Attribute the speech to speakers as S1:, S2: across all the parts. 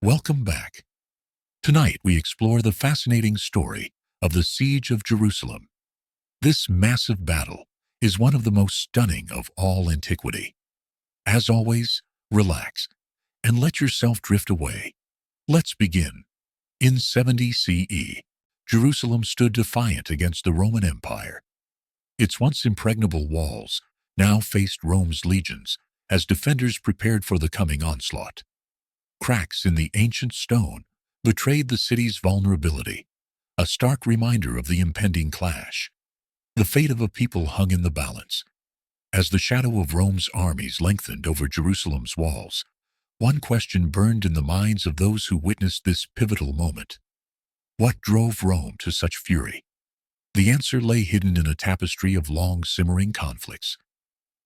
S1: Welcome back. Tonight we explore the fascinating story of the Siege of Jerusalem. This massive battle is one of the most stunning of all antiquity. As always, relax and let yourself drift away. Let's begin. In 70 CE, Jerusalem stood defiant against the Roman Empire. Its once impregnable walls now faced Rome's legions as defenders prepared for the coming onslaught. Cracks in the ancient stone betrayed the city's vulnerability, a stark reminder of the impending clash. The fate of a people hung in the balance. As the shadow of Rome's armies lengthened over Jerusalem's walls, one question burned in the minds of those who witnessed this pivotal moment. What drove Rome to such fury? The answer lay hidden in a tapestry of long simmering conflicts.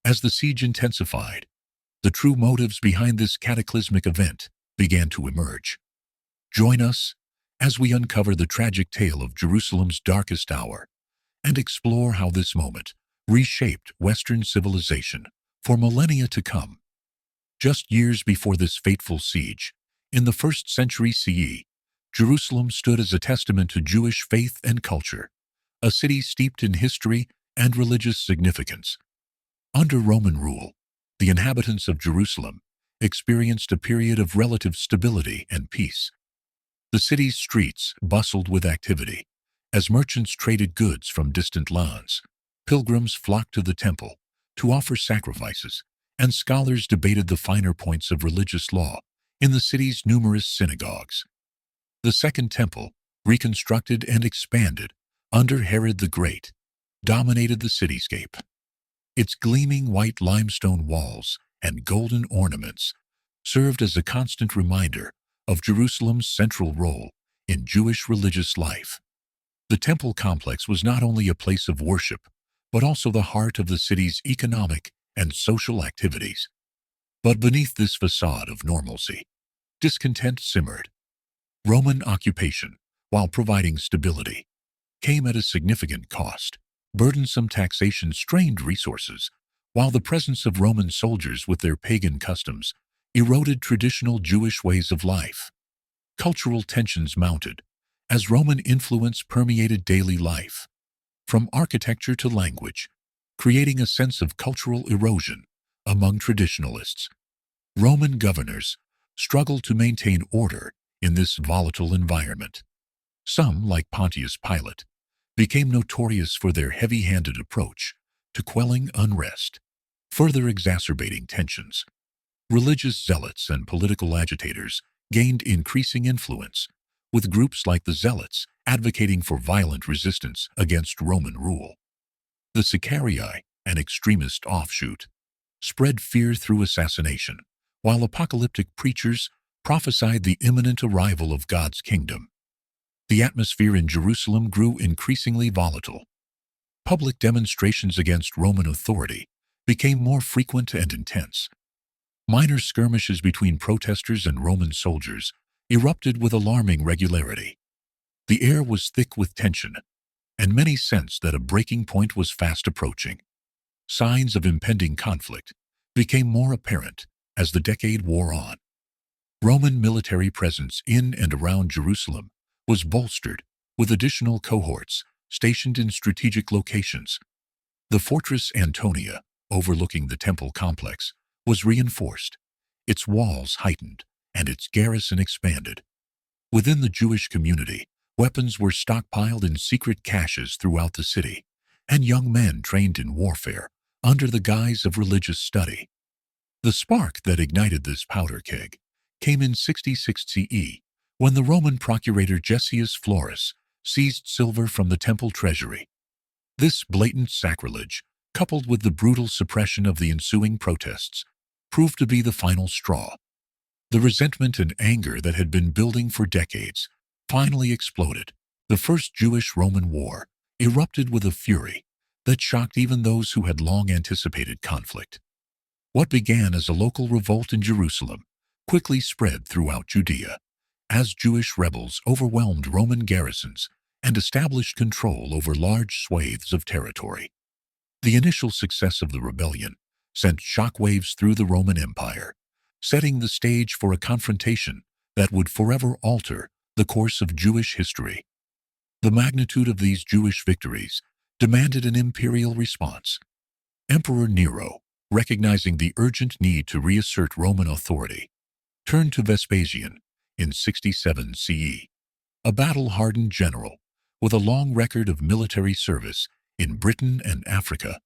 S1: As the siege intensified, the true motives behind this cataclysmic event began to emerge. Join us as we uncover the tragic tale of Jerusalem's darkest hour and explore how this moment reshaped Western civilization for millennia to come. Just years before this fateful siege, in the 1st century CE, Jerusalem stood as a testament to Jewish faith and culture, a city steeped in history and religious significance. Under Roman rule, the inhabitants of Jerusalem experienced a period of relative stability and peace. The city's streets bustled with activity, as merchants traded goods from distant lands, pilgrims flocked to the temple to offer sacrifices, and scholars debated the finer points of religious law in the city's numerous synagogues. The Second Temple, reconstructed and expanded under Herod the Great, dominated the cityscape. Its gleaming white limestone walls and golden ornaments served as a constant reminder of Jerusalem's central role in Jewish religious life. The temple complex was not only a place of worship, but also the heart of the city's economic and social activities. But beneath this facade of normalcy, discontent simmered. Roman occupation, while providing stability, came at a significant cost. Burdensome taxation strained resources, while the presence of Roman soldiers with their pagan customs eroded traditional Jewish ways of life. Cultural tensions mounted as Roman influence permeated daily life, from architecture to language, creating a sense of cultural erosion among traditionalists. Roman governors struggled to maintain order in this volatile environment. Some, like Pontius Pilate, became notorious for their heavy-handed approach to quelling unrest, further exacerbating tensions. Religious zealots and political agitators gained increasing influence, with groups like the Zealots advocating for violent resistance against Roman rule. The Sicarii, an extremist offshoot, spread fear through assassination, while apocalyptic preachers prophesied the imminent arrival of God's kingdom. The atmosphere in Jerusalem grew increasingly volatile. Public demonstrations against Roman authority became more frequent and intense. Minor skirmishes between protesters and Roman soldiers erupted with alarming regularity. The air was thick with tension, and many sensed that a breaking point was fast approaching. Signs of impending conflict became more apparent as the decade wore on. Roman military presence in and around Jerusalem was bolstered with additional cohorts stationed in strategic locations. The fortress Antonia, overlooking the temple complex, was reinforced, its walls heightened, and its garrison expanded. Within the Jewish community, weapons were stockpiled in secret caches throughout the city, and young men trained in warfare under the guise of religious study. The spark that ignited this powder keg came in 66 CE, when the Roman procurator Gessius Florus seized silver from the temple treasury. This blatant sacrilege, coupled with the brutal suppression of the ensuing protests, proved to be the final straw. The resentment and anger that had been building for decades finally exploded. The First Jewish-Roman War erupted with a fury that shocked even those who had long anticipated conflict. What began as a local revolt in Jerusalem quickly spread throughout Judea, as Jewish rebels overwhelmed Roman garrisons and established control over large swathes of territory. The initial success of the rebellion sent shockwaves through the Roman Empire, setting the stage for a confrontation that would forever alter the course of Jewish history. The magnitude of these Jewish victories demanded an imperial response. Emperor Nero, recognizing the urgent need to reassert Roman authority, turned to Vespasian in 67 CE, a battle-hardened general with a long record of military service in Britain and Africa,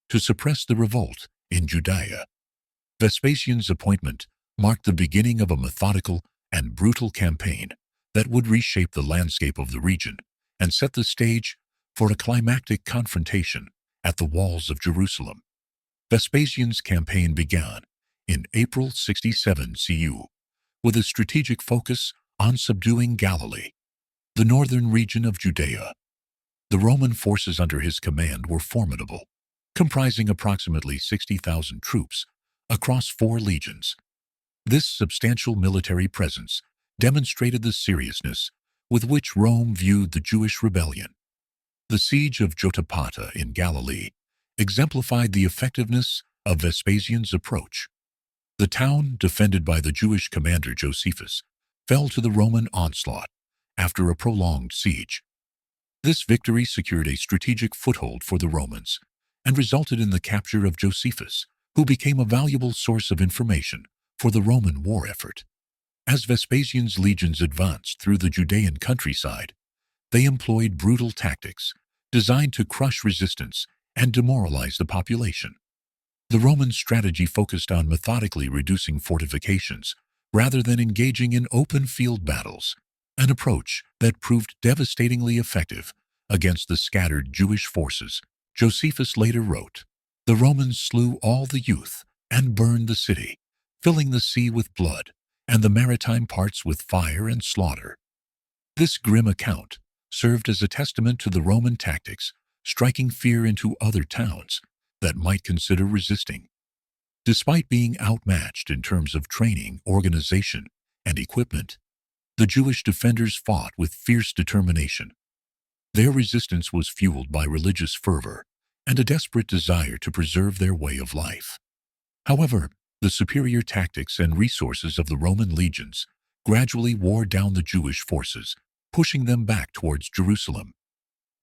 S1: to suppress the revolt in Judea. Vespasian's appointment marked the beginning of a methodical and brutal campaign that would reshape the landscape of the region and set the stage for a climactic confrontation at the walls of Jerusalem. Vespasian's campaign began in April 67 CU with a strategic focus on subduing Galilee, the northern region of Judea. The Roman forces under his command were formidable, comprising approximately 60,000 troops across 4 legions. This substantial military presence demonstrated the seriousness with which Rome viewed the Jewish rebellion. The siege of Jotapata in Galilee exemplified the effectiveness of Vespasian's approach. The town, defended by the Jewish commander Josephus, fell to the Roman onslaught after a prolonged siege. This victory secured a strategic foothold for the Romans and resulted in the capture of Josephus, who became a valuable source of information for the Roman war effort. As Vespasian's legions advanced through the Judean countryside, they employed brutal tactics designed to crush resistance and demoralize the population. The Roman strategy focused on methodically reducing fortifications rather than engaging in open field battles, an approach that proved devastatingly effective against the scattered Jewish forces. Josephus later wrote, "The Romans slew all the youth and burned the city, filling the sea with blood and the maritime parts with fire and slaughter." This grim account served as a testament to the Roman tactics, striking fear into other towns that might consider resisting. Despite being outmatched in terms of training, organization, and equipment, the Jewish defenders fought with fierce determination. Their resistance was fueled by religious fervor and a desperate desire to preserve their way of life. However, the superior tactics and resources of the Roman legions gradually wore down the Jewish forces, pushing them back towards Jerusalem.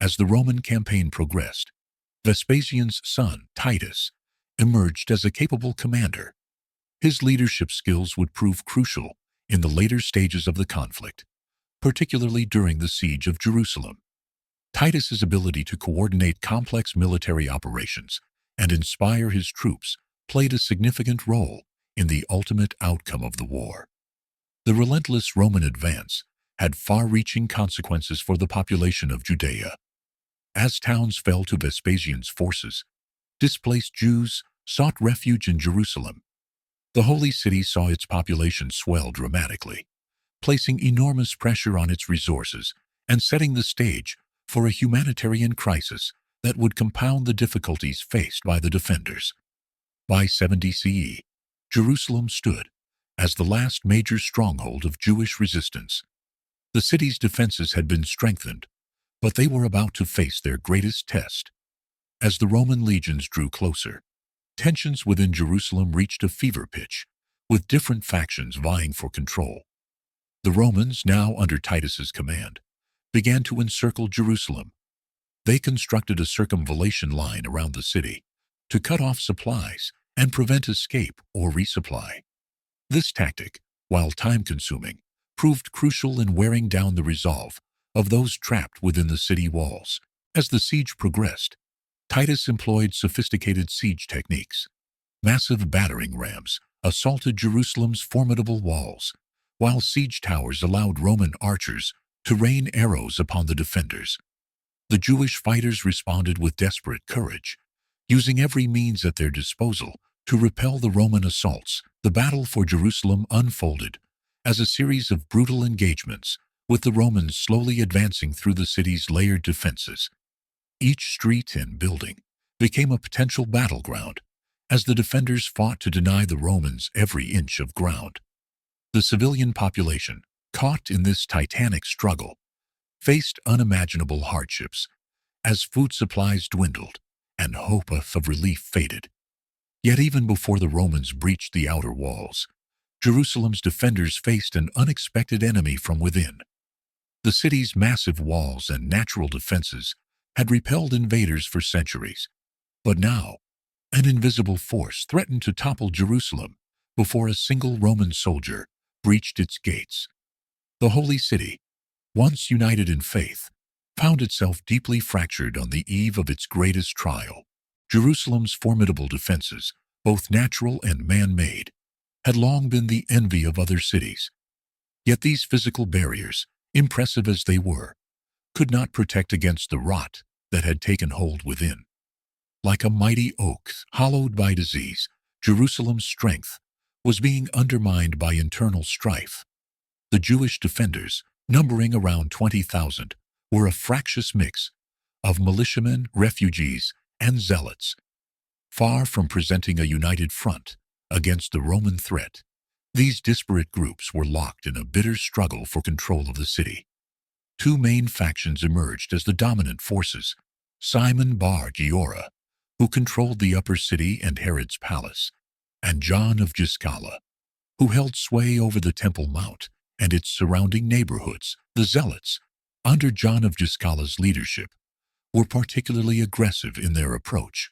S1: As the Roman campaign progressed, Vespasian's son, Titus, emerged as a capable commander. His leadership skills would prove crucial in the later stages of the conflict, particularly during the siege of Jerusalem. Titus's ability to coordinate complex military operations and inspire his troops played a significant role in the ultimate outcome of the war. The relentless Roman advance had far-reaching consequences for the population of Judea. As towns fell to Vespasian's forces, displaced Jews sought refuge in Jerusalem. The Holy City saw its population swell dramatically, placing enormous pressure on its resources and setting the stage for a humanitarian crisis that would compound the difficulties faced by the defenders. By 70 CE, Jerusalem stood as the last major stronghold of Jewish resistance. The city's defenses had been strengthened, but they were about to face their greatest test. As the Roman legions drew closer, tensions within Jerusalem reached a fever pitch, with different factions vying for control. The Romans, now under Titus's command, began to encircle Jerusalem. They constructed a circumvallation line around the city to cut off supplies and prevent escape or resupply. This tactic, while time-consuming, proved crucial in wearing down the resolve of those trapped within the city walls. As the siege progressed, Titus employed sophisticated siege techniques. Massive battering rams assaulted Jerusalem's formidable walls, while siege towers allowed Roman archers to rain arrows upon the defenders. The Jewish fighters responded with desperate courage, using every means at their disposal to repel the Roman assaults. The battle for Jerusalem unfolded as a series of brutal engagements, with the Romans slowly advancing through the city's layered defenses. Each street and building became a potential battleground as the defenders fought to deny the Romans every inch of ground. The civilian population, caught in this titanic struggle, faced unimaginable hardships as food supplies dwindled and hope of relief faded. Yet even before the Romans breached the outer walls, Jerusalem's defenders faced an unexpected enemy from within. The city's massive walls and natural defenses had repelled invaders for centuries, but now an invisible force threatened to topple Jerusalem before a single Roman soldier breached its gates. The Holy City, once united in faith, found itself deeply fractured on the eve of its greatest trial. Jerusalem's formidable defenses, both natural and man-made, had long been the envy of other cities. Yet these physical barriers, impressive as they were, could not protect against the rot that had taken hold within. Like a mighty oak hollowed by disease, Jerusalem's strength was being undermined by internal strife. The Jewish defenders, numbering around 20,000, were a fractious mix of militiamen, refugees, and zealots. Far from presenting a united front against the Roman threat, these disparate groups were locked in a bitter struggle for control of the city. Two main factions emerged as the dominant forces: Simon bar Giora, who controlled the upper city and Herod's palace, and John of Giscala, who held sway over the Temple Mount and its surrounding neighborhoods. The Zealots, under John of Giscala's leadership, were particularly aggressive in their approach.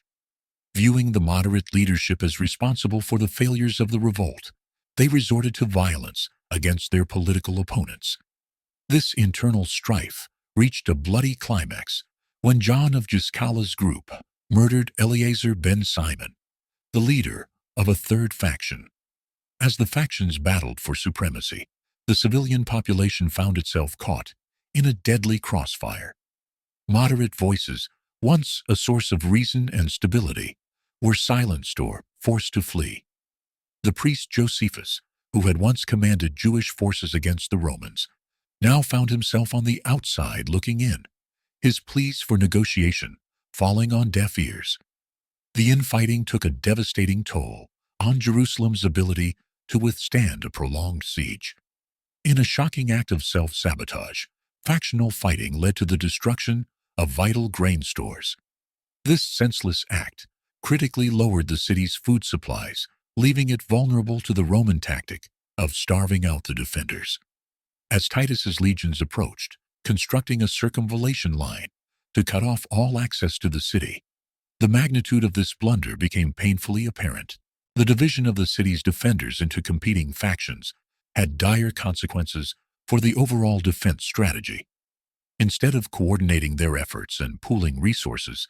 S1: Viewing the moderate leadership as responsible for the failures of the revolt, they resorted to violence against their political opponents. This internal strife reached a bloody climax when John of Giscala's group murdered Eleazar ben Simon, the leader of a third faction. As the factions battled for supremacy, the civilian population found itself caught in a deadly crossfire. Moderate voices, once a source of reason and stability, were silenced or forced to flee. The priest Josephus, who had once commanded Jewish forces against the Romans, now found himself on the outside looking in, his pleas for negotiation falling on deaf ears. The infighting took a devastating toll on Jerusalem's ability to withstand a prolonged siege. In a shocking act of self-sabotage, factional fighting led to the destruction of vital grain stores. This senseless act critically lowered the city's food supplies, leaving it vulnerable to the Roman tactic of starving out the defenders. As Titus's legions approached, constructing a circumvallation line to cut off all access to the city, the magnitude of this blunder became painfully apparent. The division of the city's defenders into competing factions had dire consequences for the overall defense strategy. Instead of coordinating their efforts and pooling resources,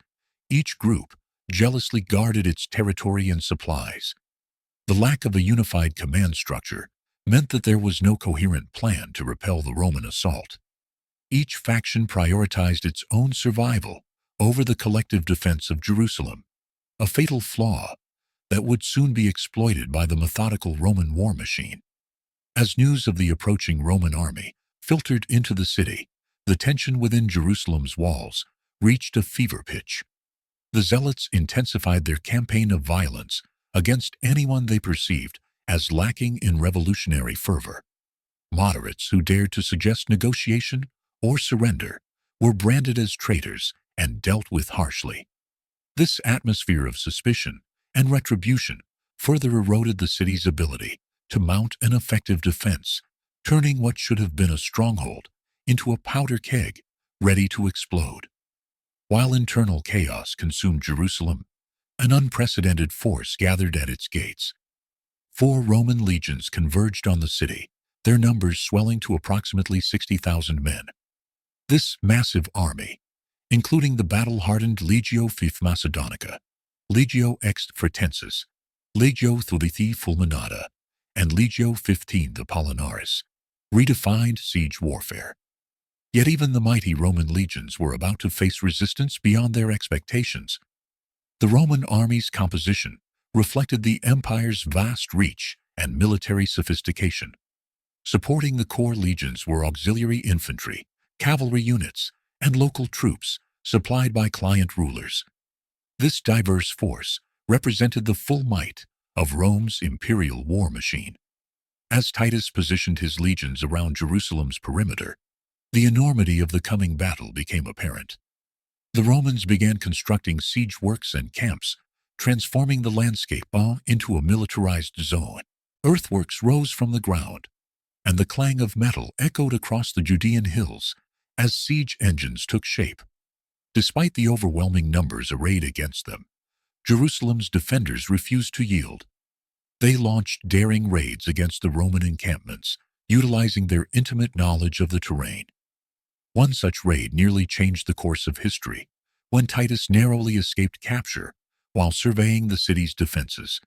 S1: each group jealously guarded its territory and supplies. The lack of a unified command structure meant that there was no coherent plan to repel the Roman assault. Each faction prioritized its own survival over the collective defense of Jerusalem, a fatal flaw that would soon be exploited by the methodical Roman war machine. As news of the approaching Roman army filtered into the city, the tension within Jerusalem's walls reached a fever pitch. The Zealots intensified their campaign of violence against anyone they perceived as lacking in revolutionary fervor. Moderates who dared to suggest negotiation or surrender were branded as traitors and dealt with harshly. This atmosphere of suspicion and retribution further eroded the city's ability to mount an effective defense, turning what should have been a stronghold into a powder keg ready to explode. While internal chaos consumed Jerusalem, an unprecedented force gathered at its gates. 4 Roman legions converged on the city, their numbers swelling to approximately 60,000 men. This massive army, including the battle-hardened Legio V Macedonica, Legio X Fretensis, Legio XIII Fulminata, and Legio XV Apollinaris, redefined siege warfare. Yet even the mighty Roman legions were about to face resistance beyond their expectations. The Roman army's composition reflected the empire's vast reach and military sophistication. Supporting the core legions were auxiliary infantry, cavalry units, and local troops supplied by client rulers. This diverse force represented the full might of Rome's imperial war machine. As Titus positioned his legions around Jerusalem's perimeter, the enormity of the coming battle became apparent. The Romans began constructing siege works and camps, transforming the landscape into a militarized zone. Earthworks rose from the ground, and the clang of metal echoed across the Judean hills as siege engines took shape. Despite the overwhelming numbers arrayed against them, Jerusalem's defenders refused to yield. They launched daring raids against the Roman encampments, utilizing their intimate knowledge of the terrain. One such raid nearly changed the course of history, when Titus narrowly escaped capture while surveying the city's defenses.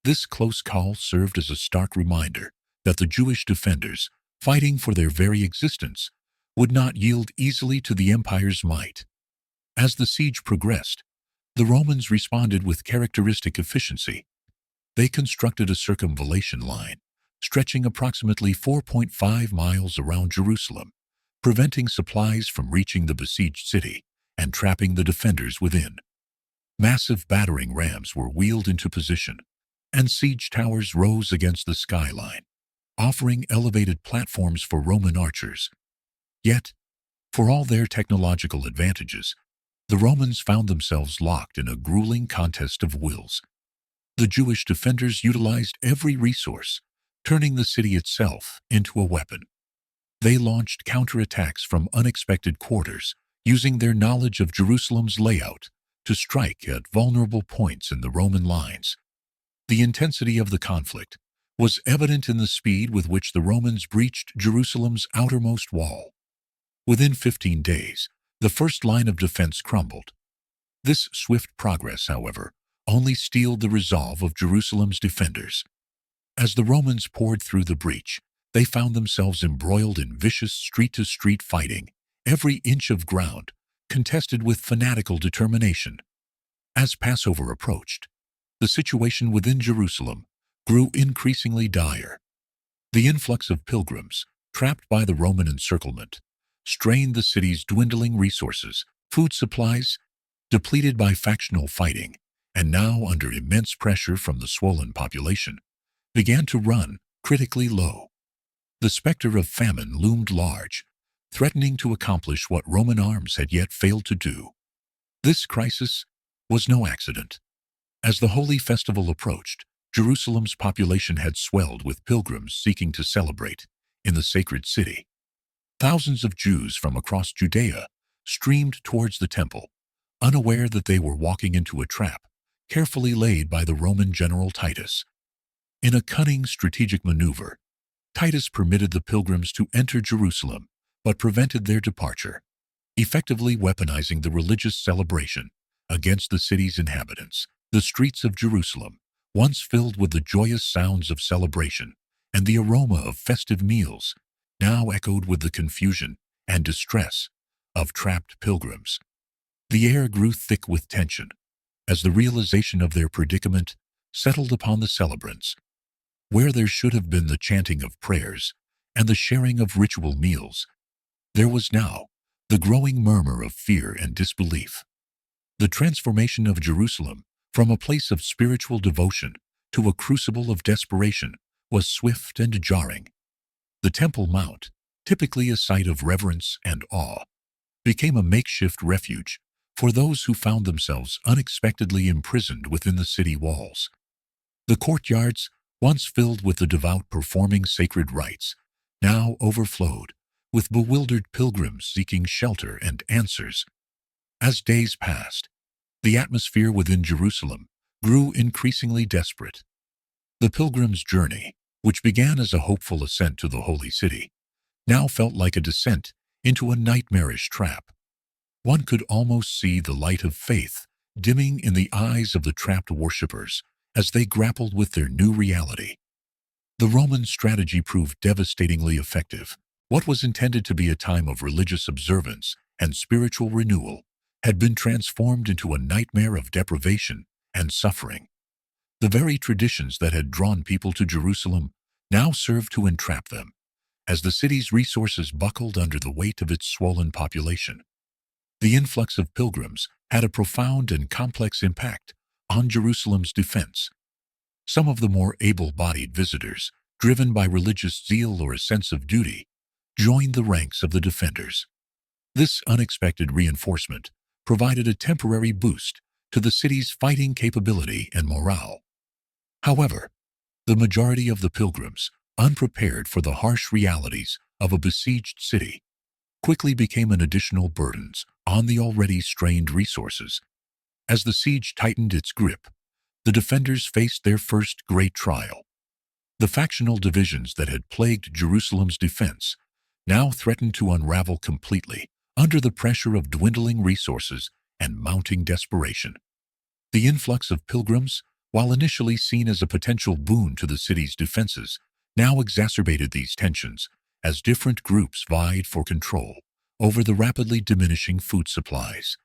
S1: This close call served as a stark reminder that the Jewish defenders, fighting for their very existence, would not yield easily to the empire's might. As the siege progressed, the Romans responded with characteristic efficiency. They constructed a circumvallation line, stretching approximately 4.5 miles around Jerusalem, preventing supplies from reaching the besieged city and trapping the defenders within. Massive battering rams were wheeled into position, and siege towers rose against the skyline, offering elevated platforms for Roman archers. Yet, for all their technological advantages, the Romans found themselves locked in a grueling contest of wills. The Jewish defenders utilized every resource, turning the city itself into a weapon. They launched counterattacks from unexpected quarters, using their knowledge of Jerusalem's layout to strike at vulnerable points in the Roman lines. The intensity of the conflict was evident in the speed with which the Romans breached Jerusalem's outermost wall. Within 15 days, the first line of defense crumbled. This swift progress, however, only steeled the resolve of Jerusalem's defenders. As the Romans poured through the breach, they found themselves embroiled in vicious street-to-street fighting, every inch of ground contested with fanatical determination. As Passover approached, the situation within Jerusalem grew increasingly dire. The influx of pilgrims, trapped by the Roman encirclement, strained the city's dwindling resources, food supplies, depleted by factional fighting, and now under immense pressure from the swollen population, began to run critically low. The specter of famine loomed large, threatening to accomplish what Roman arms had yet failed to do. This crisis was no accident. As the holy festival approached, Jerusalem's population had swelled with pilgrims seeking to celebrate in the sacred city. Thousands of Jews from across Judea streamed towards the temple, unaware that they were walking into a trap carefully laid by the Roman general Titus. In a cunning strategic maneuver, Titus permitted the pilgrims to enter Jerusalem but prevented their departure, effectively weaponizing the religious celebration against the city's inhabitants. The streets of Jerusalem, once filled with the joyous sounds of celebration and the aroma of festive meals, now echoed with the confusion and distress of trapped pilgrims. The air grew thick with tension as the realization of their predicament settled upon the celebrants. Where there should have been the chanting of prayers and the sharing of ritual meals, there was now the growing murmur of fear and disbelief. The transformation of Jerusalem from a place of spiritual devotion to a crucible of desperation was swift and jarring. The Temple Mount, typically a site of reverence and awe, became a makeshift refuge for those who found themselves unexpectedly imprisoned within the city walls. The courtyards, once filled with the devout performing sacred rites, now overflowed with bewildered pilgrims seeking shelter and answers. As days passed, the atmosphere within Jerusalem grew increasingly desperate. The pilgrim's journey, which began as a hopeful ascent to the holy city, now felt like a descent into a nightmarish trap. One could almost see the light of faith dimming in the eyes of the trapped worshippers as they grappled with their new reality. The Roman strategy proved devastatingly effective. What was intended to be a time of religious observance and spiritual renewal had been transformed into a nightmare of deprivation and suffering. The very traditions that had drawn people to Jerusalem now served to entrap them, as the city's resources buckled under the weight of its swollen population. The influx of pilgrims had a profound and complex impact on Jerusalem's defense. Some of the more able-bodied visitors, driven by religious zeal or a sense of duty, joined the ranks of the defenders. This unexpected reinforcement provided a temporary boost to the city's fighting capability and morale. However, The majority of the pilgrims, unprepared for the harsh realities of a besieged city, quickly became an additional burden on the already strained resources. As the siege tightened its grip, the defenders faced their first great trial. The factional divisions that had plagued Jerusalem's defense now threatened to unravel completely under the pressure of dwindling resources and mounting desperation. The influx of pilgrims, while initially seen as a potential boon to the city's defenses, now exacerbated these tensions as different groups vied for control over the rapidly diminishing food supplies.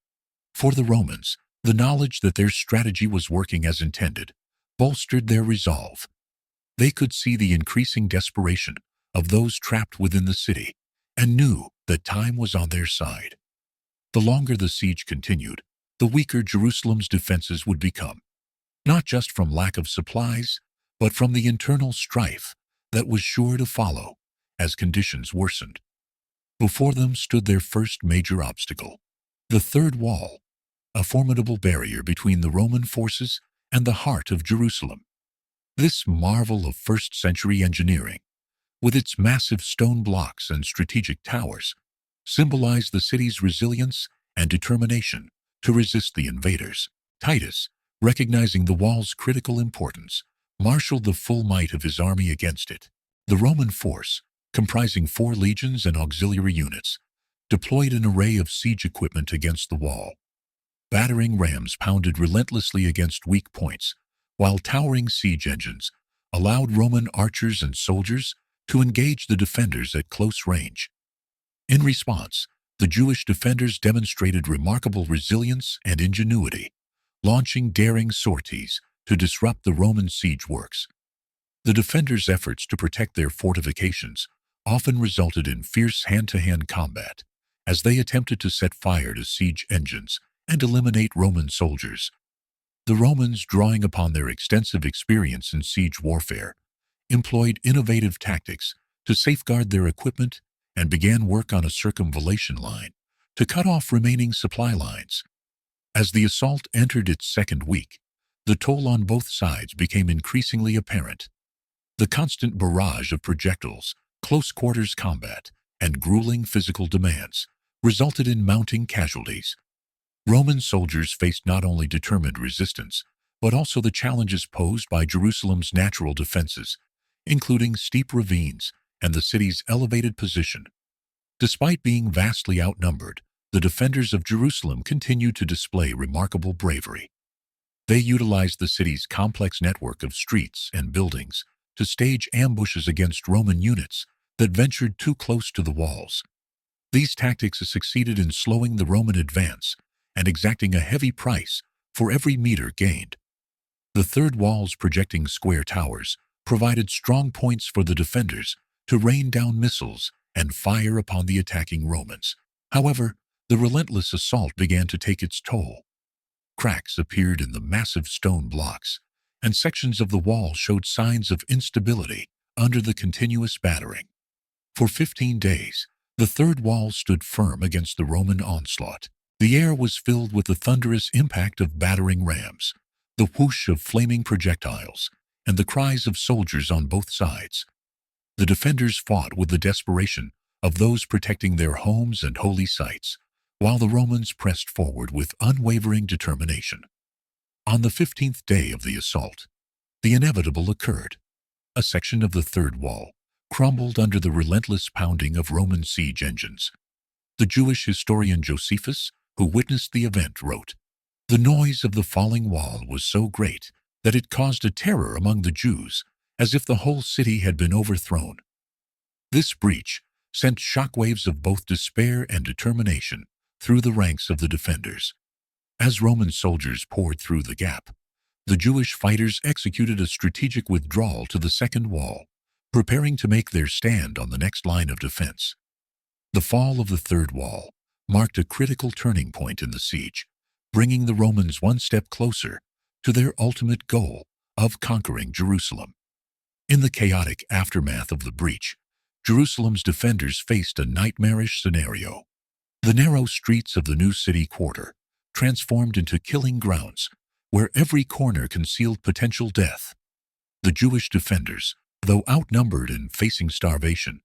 S1: For the Romans, the knowledge that their strategy was working as intended bolstered their resolve. They could see the increasing desperation of those trapped within the city and knew that time was on their side. The longer the siege continued, the weaker Jerusalem's defenses would become, not just from lack of supplies, but from the internal strife that was sure to follow as conditions worsened. Before them stood their first major obstacle, the third wall, a formidable barrier between the Roman forces and the heart of Jerusalem. This marvel of first-century engineering, with its massive stone blocks and strategic towers, symbolized the city's resilience and determination to resist the invaders. Titus, recognizing the wall's critical importance, marshaled the full might of his army against it. The Roman force, comprising 4 legions and auxiliary units, deployed an array of siege equipment against the wall. Battering rams pounded relentlessly against weak points, while towering siege engines allowed Roman archers and soldiers to engage the defenders at close range. In response, the Jewish defenders demonstrated remarkable resilience and ingenuity, launching daring sorties to disrupt the Roman siege works. The defenders' efforts to protect their fortifications often resulted in fierce hand-to-hand combat as they attempted to set fire to siege engines and eliminate Roman soldiers. The Romans, drawing upon their extensive experience in siege warfare, employed innovative tactics to safeguard their equipment and began work on a circumvallation line to cut off remaining supply lines. As the assault entered its second week, the toll on both sides became increasingly apparent. The constant barrage of projectiles, close-quarters combat, and grueling physical demands resulted in mounting casualties. Roman soldiers faced not only determined resistance, but also the challenges posed by Jerusalem's natural defenses, including steep ravines and the city's elevated position. Despite being vastly outnumbered, the defenders of Jerusalem continued to display remarkable bravery. They utilized the city's complex network of streets and buildings to stage ambushes against Roman units that ventured too close to the walls. These tactics succeeded in slowing the Roman advance and exacting a heavy price for every meter gained. The third wall's projecting square towers provided strong points for the defenders to rain down missiles and fire upon the attacking Romans. However, the relentless assault began to take its toll. Cracks appeared in the massive stone blocks, and sections of the wall showed signs of instability under the continuous battering. For 15 days, the third wall stood firm against the Roman onslaught. The air was filled with the thunderous impact of battering rams, the whoosh of flaming projectiles, and the cries of soldiers on both sides. The defenders fought with the desperation of those protecting their homes and holy sites, while the Romans pressed forward with unwavering determination. On the 15th day of the assault, the inevitable occurred. A section of the third wall crumbled under the relentless pounding of Roman siege engines. The Jewish historian Josephus, who witnessed the event, wrote, "The noise of the falling wall was so great that it caused a terror among the Jews, as if the whole city had been overthrown." This breach sent shockwaves of both despair and determination through the ranks of the defenders. As Roman soldiers poured through the gap, the Jewish fighters executed a strategic withdrawal to the second wall, preparing to make their stand on the next line of defense. The fall of the third wall marked a critical turning point in the siege, bringing the Romans one step closer to their ultimate goal of conquering Jerusalem. In the chaotic aftermath of the breach, Jerusalem's defenders faced a nightmarish scenario. The narrow streets of the new city quarter transformed into killing grounds, where every corner concealed potential death. The Jewish defenders, though outnumbered and facing starvation,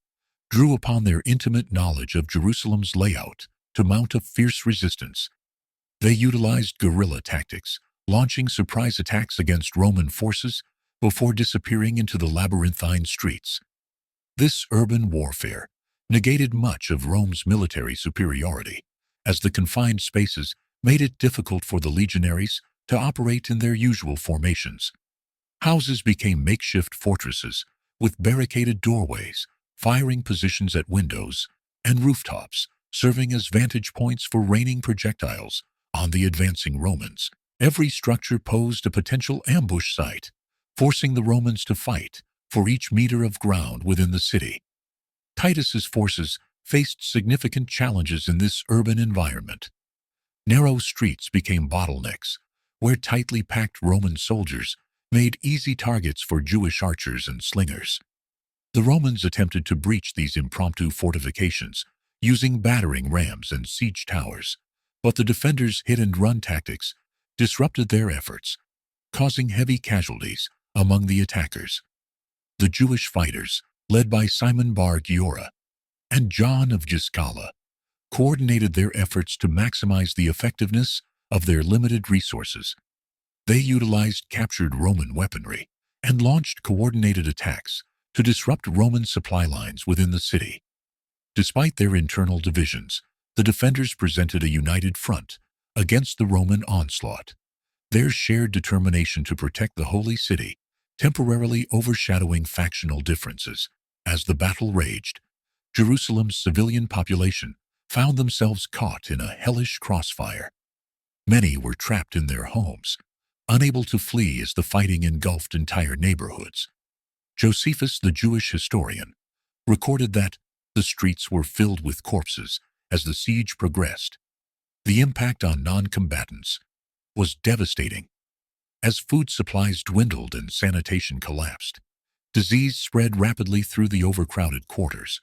S1: drew upon their intimate knowledge of Jerusalem's layout to mount a fierce resistance. They utilized guerrilla tactics, launching surprise attacks against Roman forces before disappearing into the labyrinthine streets. This urban warfare negated much of Rome's military superiority, as the confined spaces made it difficult for the legionaries to operate in their usual formations. Houses became makeshift fortresses with barricaded doorways, firing positions at windows, and rooftops, serving as vantage points for raining projectiles on the advancing Romans. Every structure posed a potential ambush site, forcing the Romans to fight for each meter of ground within the city. Titus's forces faced significant challenges in this urban environment. Narrow streets became bottlenecks, where tightly packed Roman soldiers made easy targets for Jewish archers and slingers. The Romans attempted to breach these impromptu fortifications using battering rams and siege towers, but the defenders' hit-and-run tactics disrupted their efforts, causing heavy casualties among the attackers. The Jewish fighters, led by Simon Bar Giora and John of Giscala, coordinated their efforts to maximize the effectiveness of their limited resources. They utilized captured Roman weaponry and launched coordinated attacks to disrupt Roman supply lines within the city. Despite their internal divisions, the defenders presented a united front against the Roman onslaught, their shared determination to protect the Holy City temporarily overshadowing factional differences. As the battle raged, Jerusalem's civilian population found themselves caught in a hellish crossfire. Many were trapped in their homes, unable to flee as the fighting engulfed entire neighborhoods. Josephus, the Jewish historian, recorded that the streets were filled with corpses as the siege progressed. The impact on non-combatants was devastating. As food supplies dwindled and sanitation collapsed, disease spread rapidly through the overcrowded quarters.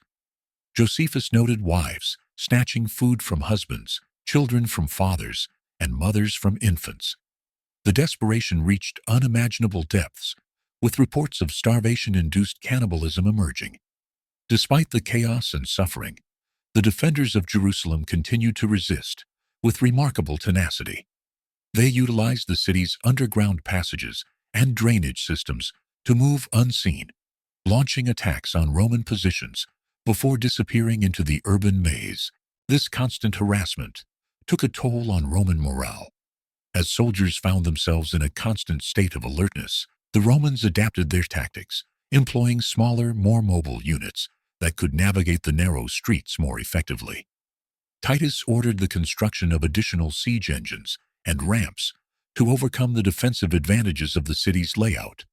S1: Josephus noted wives snatching food from husbands, children from fathers, and mothers from infants. The desperation reached unimaginable depths, with reports of starvation-induced cannibalism emerging. Despite the chaos and suffering, the defenders of Jerusalem continued to resist with remarkable tenacity. They utilized the city's underground passages and drainage systems to move unseen, launching attacks on Roman positions before disappearing into the urban maze. This constant harassment took a toll on Roman morale. As soldiers found themselves in a constant state of alertness, the Romans adapted their tactics, employing smaller, more mobile units that could navigate the narrow streets more effectively. Titus ordered the construction of additional siege engines and ramps to overcome the defensive advantages of the city's layout.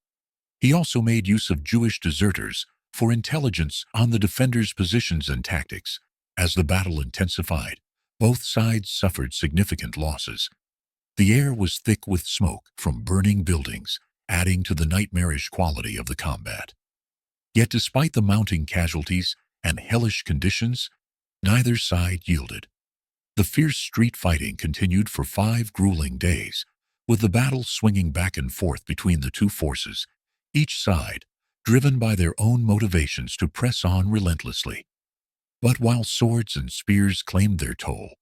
S1: He also made use of Jewish deserters for intelligence on the defenders' positions and tactics. As the battle intensified, both sides suffered significant losses. The air was thick with smoke from burning buildings, adding to the nightmarish quality of the combat. Yet despite the mounting casualties and hellish conditions, neither side yielded. The fierce street fighting continued for 5 grueling days, with the battle swinging back and forth between the two forces, each side driven by their own motivations to press on relentlessly. But while swords and spears claimed their toll,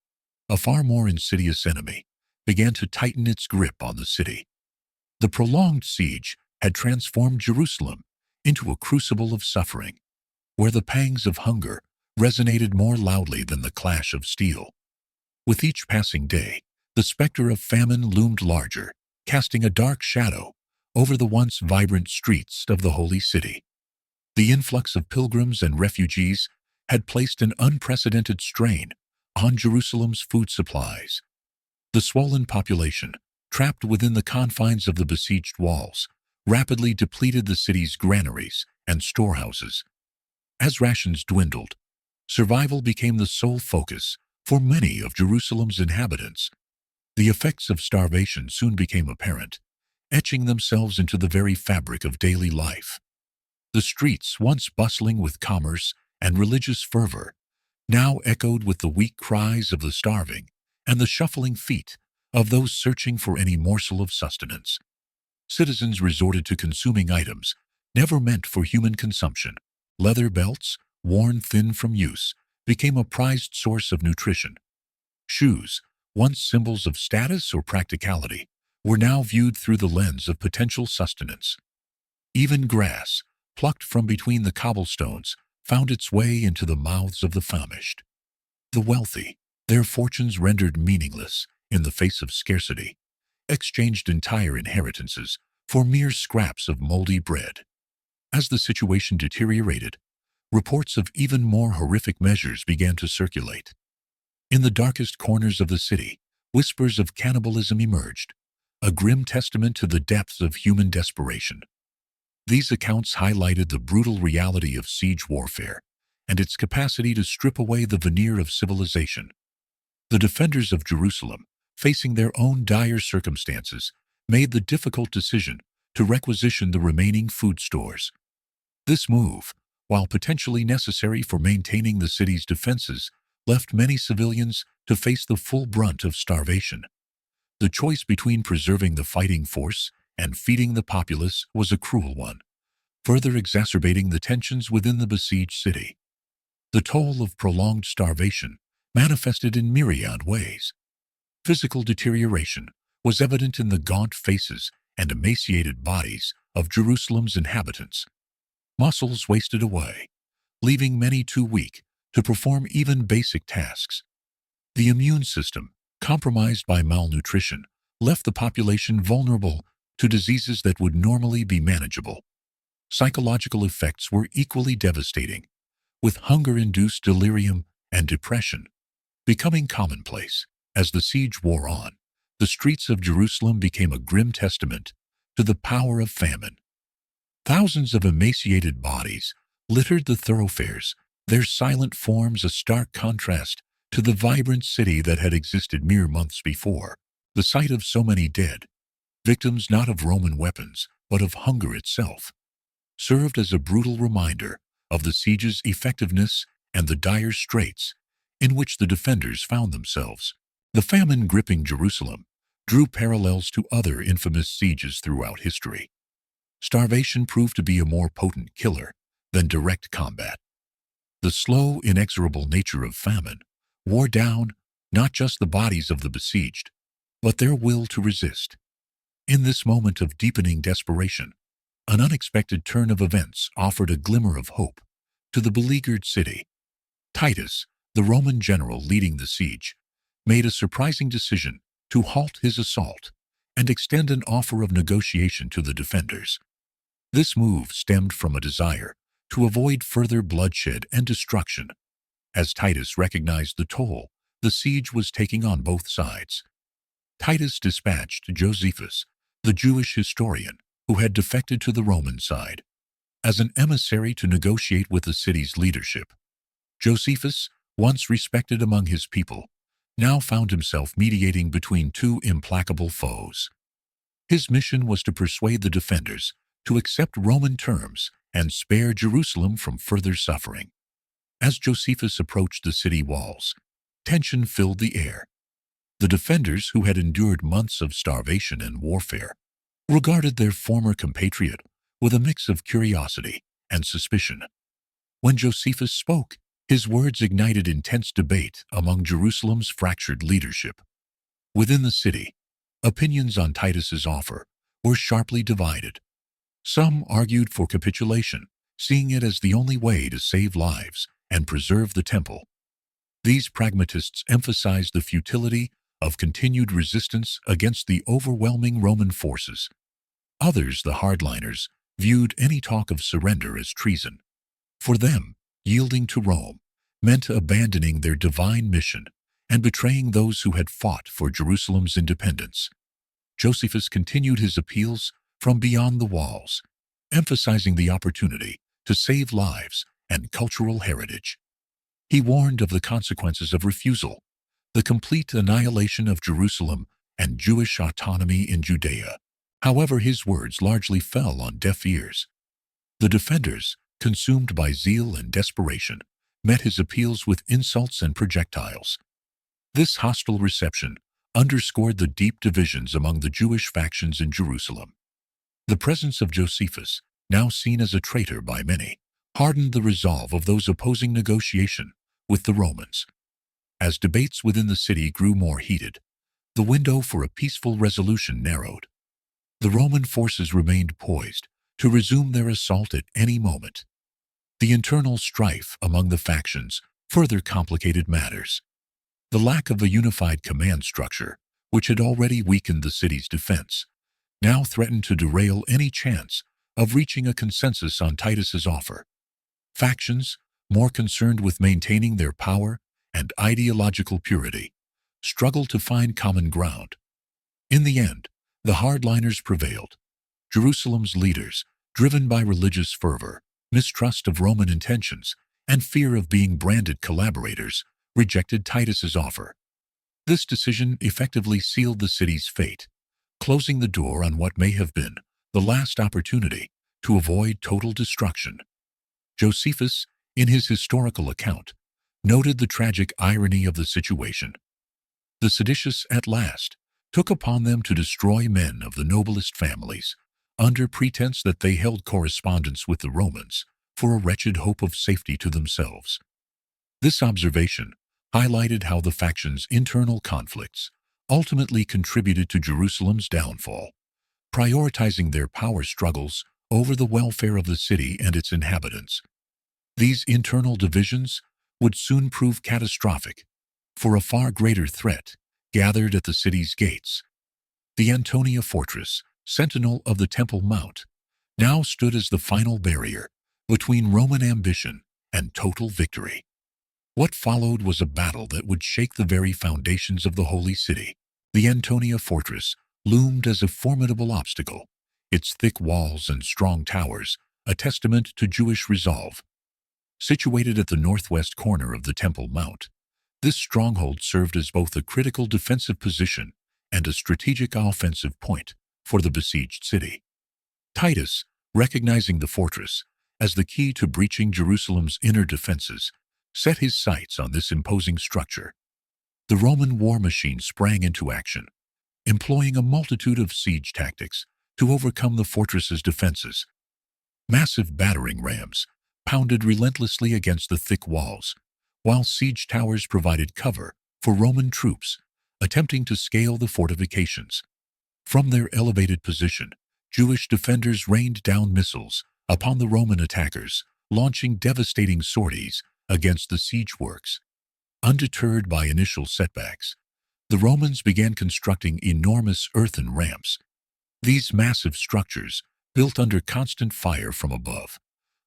S1: a far more insidious enemy began to tighten its grip on the city. The prolonged siege had transformed Jerusalem into a crucible of suffering, where the pangs of hunger resonated more loudly than the clash of steel. With each passing day, the specter of famine loomed larger, casting a dark shadow over the once vibrant streets of the Holy City. The influx of pilgrims and refugees had placed an unprecedented strain on Jerusalem's food supplies. The swollen population, trapped within the confines of the besieged walls, rapidly depleted the city's granaries and storehouses. As rations dwindled, survival became the sole focus for many of Jerusalem's inhabitants. The effects of starvation soon became apparent, etching themselves into the very fabric of daily life. The streets, once bustling with commerce and religious fervor, now echoed with the weak cries of the starving and the shuffling feet of those searching for any morsel of sustenance. Citizens resorted to consuming items never meant for human consumption. Leather belts, worn thin from use, became a prized source of nutrition. Shoes, once symbols of status or practicality, were now viewed through the lens of potential sustenance. Even grass, plucked from between the cobblestones, found its way into the mouths of the famished. The wealthy, their fortunes rendered meaningless in the face of scarcity, exchanged entire inheritances for mere scraps of moldy bread. As the situation deteriorated, reports of even more horrific measures began to circulate. In the darkest corners of the city, whispers of cannibalism emerged, a grim testament to the depths of human desperation. These accounts highlighted the brutal reality of siege warfare and its capacity to strip away the veneer of civilization. The defenders of Jerusalem, facing their own dire circumstances, made the difficult decision to requisition the remaining food stores. This move, while potentially necessary for maintaining the city's defenses, left many civilians to face the full brunt of starvation. The choice between preserving the fighting force and feeding the populace was a cruel one, further exacerbating the tensions within the besieged city. The toll of prolonged starvation manifested in myriad ways. Physical deterioration was evident in the gaunt faces and emaciated bodies of Jerusalem's inhabitants. Muscles wasted away, leaving many too weak to perform even basic tasks. The immune system, compromised by malnutrition, left the population vulnerable to diseases that would normally be manageable. Psychological effects were equally devastating, with hunger-induced delirium and depression becoming commonplace. As the siege wore on, the streets of Jerusalem became a grim testament to the power of famine. Thousands of emaciated bodies littered the thoroughfares, their silent forms a stark contrast to the vibrant city that had existed mere months before. The sight of so many dead, victims not of Roman weapons, but of hunger itself, served as a brutal reminder of the siege's effectiveness and the dire straits in which the defenders found themselves. The famine gripping Jerusalem drew parallels to other infamous sieges throughout history. Starvation proved to be a more potent killer than direct combat. The slow, inexorable nature of famine wore down not just the bodies of the besieged, but their will to resist. In this moment of deepening desperation, an unexpected turn of events offered a glimmer of hope to the beleaguered city. Titus, the Roman general leading the siege, made a surprising decision to halt his assault and extend an offer of negotiation to the defenders. This move stemmed from a desire to avoid further bloodshed and destruction. As Titus recognized the toll the siege was taking on both sides, Titus dispatched Josephus, the Jewish historian who had defected to the Roman side, as an emissary to negotiate with the city's leadership. Josephus, once respected among his people, now found himself mediating between two implacable foes. His mission was to persuade the defenders to accept Roman terms and spare Jerusalem from further suffering. As Josephus approached the city walls, tension filled the air. The defenders, who had endured months of starvation and warfare, regarded their former compatriot with a mix of curiosity and suspicion. When Josephus spoke, his words ignited intense debate among Jerusalem's fractured leadership. Within the city, opinions on Titus's offer were sharply divided. Some argued for capitulation, seeing it as the only way to save lives and preserve the temple. These pragmatists emphasized the futility of continued resistance against the overwhelming Roman forces. Others, the hardliners, viewed any talk of surrender as treason. For them, yielding to Rome meant abandoning their divine mission and betraying those who had fought for Jerusalem's independence. Josephus continued his appeals from beyond the walls, emphasizing the opportunity to save lives and cultural heritage. He warned of the consequences of refusal, the complete annihilation of Jerusalem and Jewish autonomy in Judea. However, his words largely fell on deaf ears. The defenders, consumed by zeal and desperation, met his appeals with insults and projectiles. This hostile reception underscored the deep divisions among the Jewish factions in Jerusalem. The presence of Josephus, now seen as a traitor by many, hardened the resolve of those opposing negotiation with the Romans. As debates within the city grew more heated, the window for a peaceful resolution narrowed. The Roman forces remained poised to resume their assault at any moment. The internal strife among the factions further complicated matters. The lack of a unified command structure, which had already weakened the city's defense, now threatened to derail any chance of reaching a consensus on Titus's offer. Factions, more concerned with maintaining their power and ideological purity, struggled to find common ground. In the end, the hardliners prevailed. Jerusalem's leaders, driven by religious fervor, mistrust of Roman intentions, and fear of being branded collaborators, rejected Titus's offer. This decision effectively sealed the city's fate, closing the door on what may have been the last opportunity to avoid total destruction. Josephus, in his historical account, noted the tragic irony of the situation. The seditious at last took upon them to destroy men of the noblest families, under pretense that they held correspondence with the Romans for a wretched hope of safety to themselves. This observation highlighted how the factions' internal conflicts ultimately contributed to Jerusalem's downfall, prioritizing their power struggles over the welfare of the city and its inhabitants. These internal divisions would soon prove catastrophic, for a far greater threat gathered at the city's gates. The Antonia fortress, sentinel of the Temple Mount, now stood as the final barrier between Roman ambition and total victory. What followed was a battle that would shake the very foundations of the Holy City. The Antonia fortress loomed as a formidable obstacle, its thick walls and strong towers a testament to Jewish resolve. Situated at the northwest corner of the Temple Mount, this stronghold served as both a critical defensive position and a strategic offensive point for the besieged city. Titus, recognizing the fortress as the key to breaching Jerusalem's inner defenses, set his sights on this imposing structure. The Roman war machine sprang into action, employing a multitude of siege tactics to overcome the fortress's defenses. Massive battering rams pounded relentlessly against the thick walls, while siege towers provided cover for Roman troops attempting to scale the fortifications. From their elevated position, Jewish defenders rained down missiles upon the Roman attackers, launching devastating sorties against the siege works. Undeterred by initial setbacks, the Romans began constructing enormous earthen ramps. These massive structures, built under constant fire from above,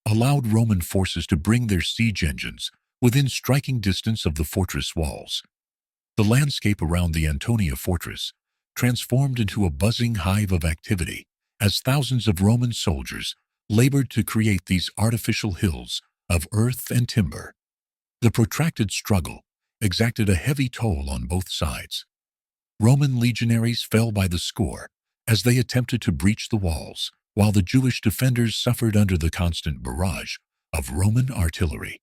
S1: allowed Roman forces to bring their siege engines within striking distance of the fortress walls. The landscape around the Antonia fortress transformed into a buzzing hive of activity as thousands of Roman soldiers labored to create these artificial hills of earth and timber. The protracted struggle exacted a heavy toll on both sides. Roman legionaries fell by the score as they attempted to breach the walls, while the Jewish defenders suffered under the constant barrage of Roman artillery.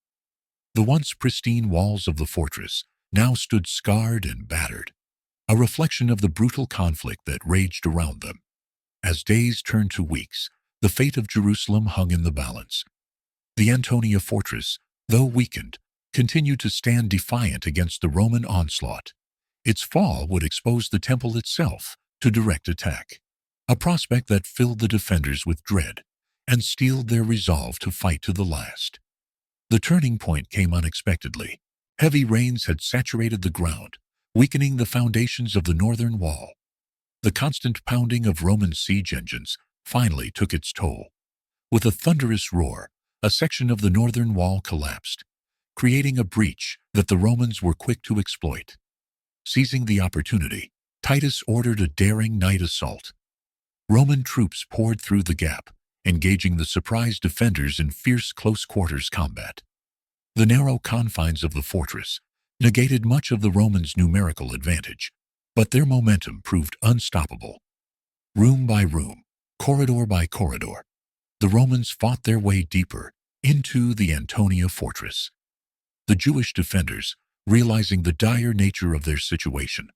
S1: The once pristine walls of the fortress now stood scarred and battered, a reflection of the brutal conflict that raged around them. As days turned to weeks, the fate of Jerusalem hung in the balance. The Antonia fortress, though weakened, continued to stand defiant against the Roman onslaught. Its fall would expose the temple itself to direct attack, a prospect that filled the defenders with dread and steeled their resolve to fight to the last. The turning point came unexpectedly. Heavy rains had saturated the ground, weakening the foundations of the northern wall. The constant pounding of Roman siege engines finally took its toll. With a thunderous roar, a section of the northern wall collapsed, creating a breach that the Romans were quick to exploit. Seizing the opportunity, Titus ordered a daring night assault. Roman troops poured through the gap, engaging the surprised defenders in fierce close-quarters combat. The narrow confines of the fortress negated much of the Romans' numerical advantage, but their momentum proved unstoppable. Room by room, corridor by corridor, the Romans fought their way deeper into the Antonia fortress. The Jewish defenders, realizing the dire nature of their situation,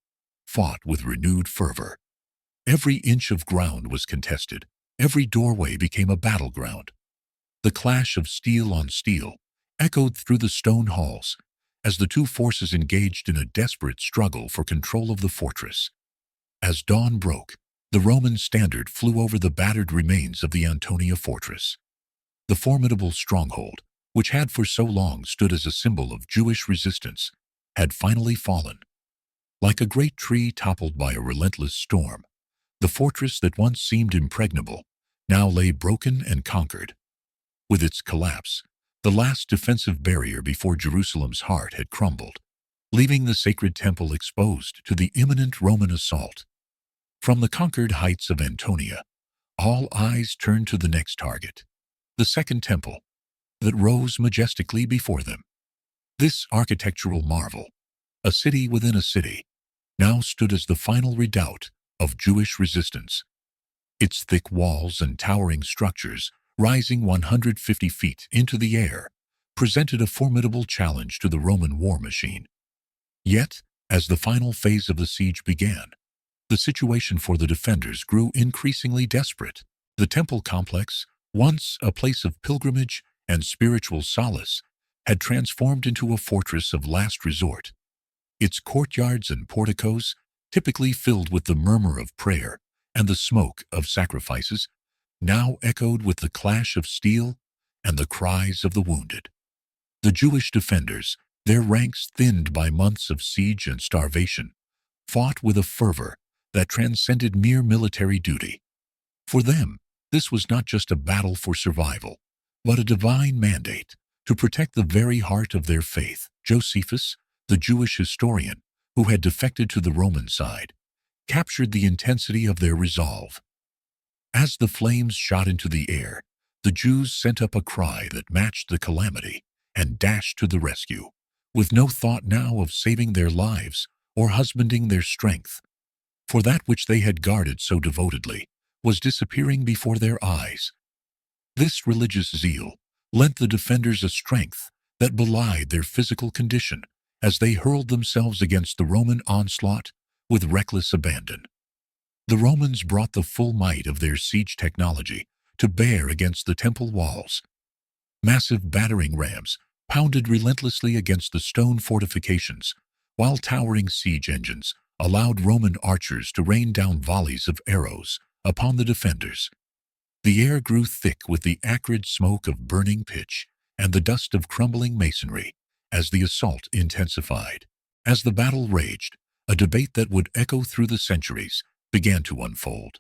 S1: fought with renewed fervor. Every inch of ground was contested, Every doorway became a battleground. The clash of steel on steel echoed through the stone halls as the two forces engaged in a desperate struggle for control of the fortress. As dawn broke, the Roman standard flew over the battered remains of the Antonia fortress. The formidable stronghold, which had for so long stood as a symbol of Jewish resistance, had finally fallen. Like a great tree toppled by a relentless storm, the fortress that once seemed impregnable now lay broken and conquered. With its collapse, the last defensive barrier before Jerusalem's heart had crumbled, leaving the sacred temple exposed to the imminent Roman assault. From the conquered heights of Antonia, all eyes turned to the next target, the Second Temple, that rose majestically before them. This architectural marvel, a city within a city, now stood as the final redoubt of Jewish resistance. Its thick walls and towering structures, rising 150 feet into the air, presented a formidable challenge to the Roman war machine. Yet, as the final phase of the siege began, the situation for the defenders grew increasingly desperate. The temple complex, once a place of pilgrimage and spiritual solace, had transformed into a fortress of last resort. Its courtyards and porticos, typically filled with the murmur of prayer and the smoke of sacrifices, now echoed with the clash of steel and the cries of the wounded. The Jewish defenders, their ranks thinned by months of siege and starvation, fought with a fervor that transcended mere military duty. For them, this was not just a battle for survival, but a divine mandate to protect the very heart of their faith. Josephus, the Jewish historian who had defected to the Roman side, captured the intensity of their resolve. As the flames shot into the air, the Jews sent up a cry that matched the calamity and dashed to the rescue, with no thought now of saving their lives or husbanding their strength. For that which they had guarded so devotedly was disappearing before their eyes. This religious zeal lent the defenders a strength that belied their physical condition as they hurled themselves against the Roman onslaught with reckless abandon. The Romans brought the full might of their siege technology to bear against the temple walls. Massive battering rams pounded relentlessly against the stone fortifications, while towering siege engines allowed Roman archers to rain down volleys of arrows upon the defenders. The air grew thick with the acrid smoke of burning pitch and the dust of crumbling masonry as the assault intensified. As the battle raged, a debate that would echo through the centuries began to unfold.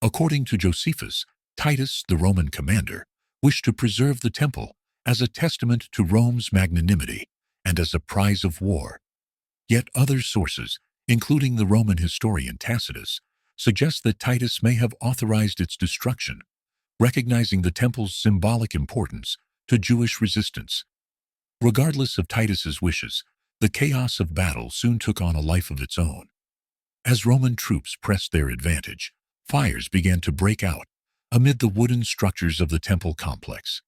S1: According to Josephus, Titus, the Roman commander, wished to preserve the temple as a testament to Rome's magnanimity and as a prize of war. Yet other sources, including the Roman historian Tacitus, suggest that Titus may have authorized its destruction, recognizing the temple's symbolic importance to Jewish resistance. Regardless of Titus's wishes, the chaos of battle soon took on a life of its own. As Roman troops pressed their advantage, fires began to break out amid the wooden structures of the temple complex.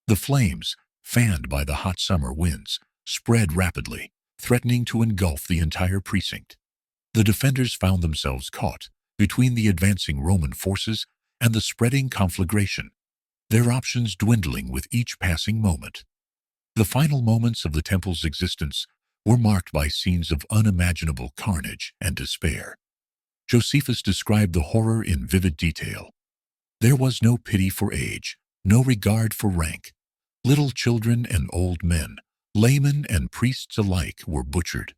S1: The flames, fanned by the hot summer winds, spread rapidly, threatening to engulf the entire precinct. The defenders found themselves caught between the advancing Roman forces and the spreading conflagration, their options dwindling with each passing moment. The final moments of the temple's existence were marked by scenes of unimaginable carnage and despair. Josephus described the horror in vivid detail. There was no pity for age, no regard for rank. Little children and old men, laymen and priests alike, were butchered.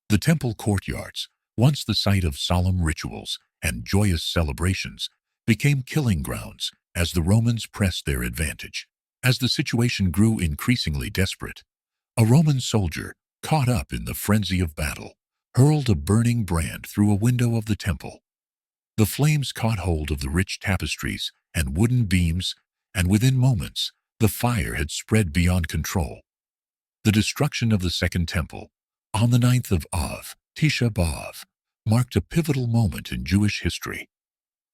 S1: The temple courtyards, once the site of solemn rituals and joyous celebrations, became killing grounds as the Romans pressed their advantage. As the situation grew increasingly desperate, a Roman soldier, caught up in the frenzy of battle, hurled a burning brand through a window of the temple. The flames caught hold of the rich tapestries and wooden beams, and within moments, the fire had spread beyond control. The destruction of the Second Temple, on the 9th of Av, Tisha B'Av, marked a pivotal moment in Jewish history.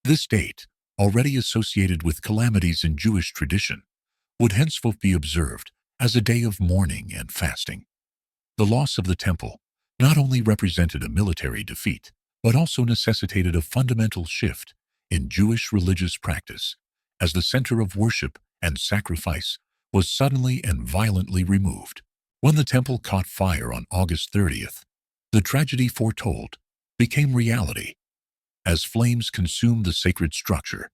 S1: This date, already associated with calamities in Jewish tradition, would henceforth be observed as a day of mourning and fasting. The loss of the temple not only represented a military defeat, but also necessitated a fundamental shift in Jewish religious practice, as the center of worship and sacrifice was suddenly and violently removed. When the temple caught fire on August 30th, the tragedy foretold became reality. As flames consumed the sacred structure,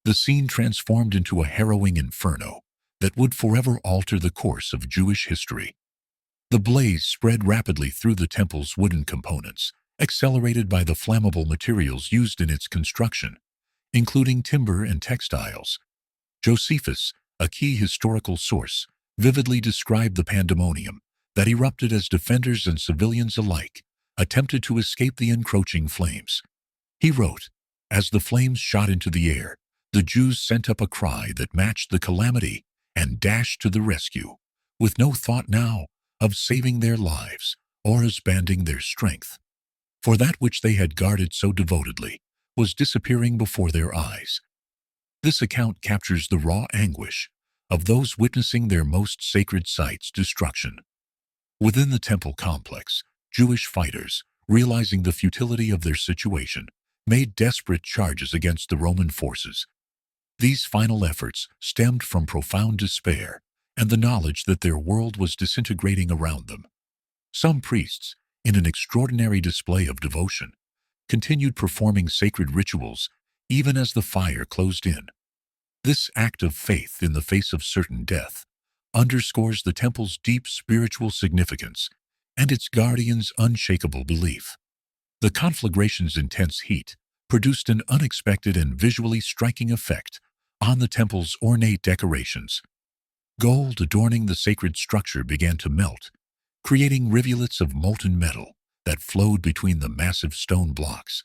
S1: the scene transformed into a harrowing inferno that would forever alter the course of Jewish history. The blaze spread rapidly through the temple's wooden components, accelerated by the flammable materials used in its construction, including timber and textiles. Josephus, a key historical source, vividly described the pandemonium that erupted as defenders and civilians alike attempted to escape the encroaching flames. He wrote, "As the flames shot into the air, the Jews sent up a cry that matched the calamity and dashed to the rescue, with no thought now of saving their lives or expanding their strength. For that which they had guarded so devotedly was disappearing before their eyes." This account captures the raw anguish of those witnessing their most sacred site's destruction. Within the temple complex, Jewish fighters, realizing the futility of their situation, made desperate charges against the Roman forces. These final efforts stemmed from profound despair and the knowledge that their world was disintegrating around them. Some priests, in an extraordinary display of devotion, continued performing sacred rituals even as the fire closed in. This act of faith in the face of certain death underscores the temple's deep spiritual significance and its guardians' unshakable belief. The conflagration's intense heat produced an unexpected and visually striking effect on the temple's ornate decorations. Gold adorning the sacred structure began to melt, creating rivulets of molten metal that flowed between the massive stone blocks.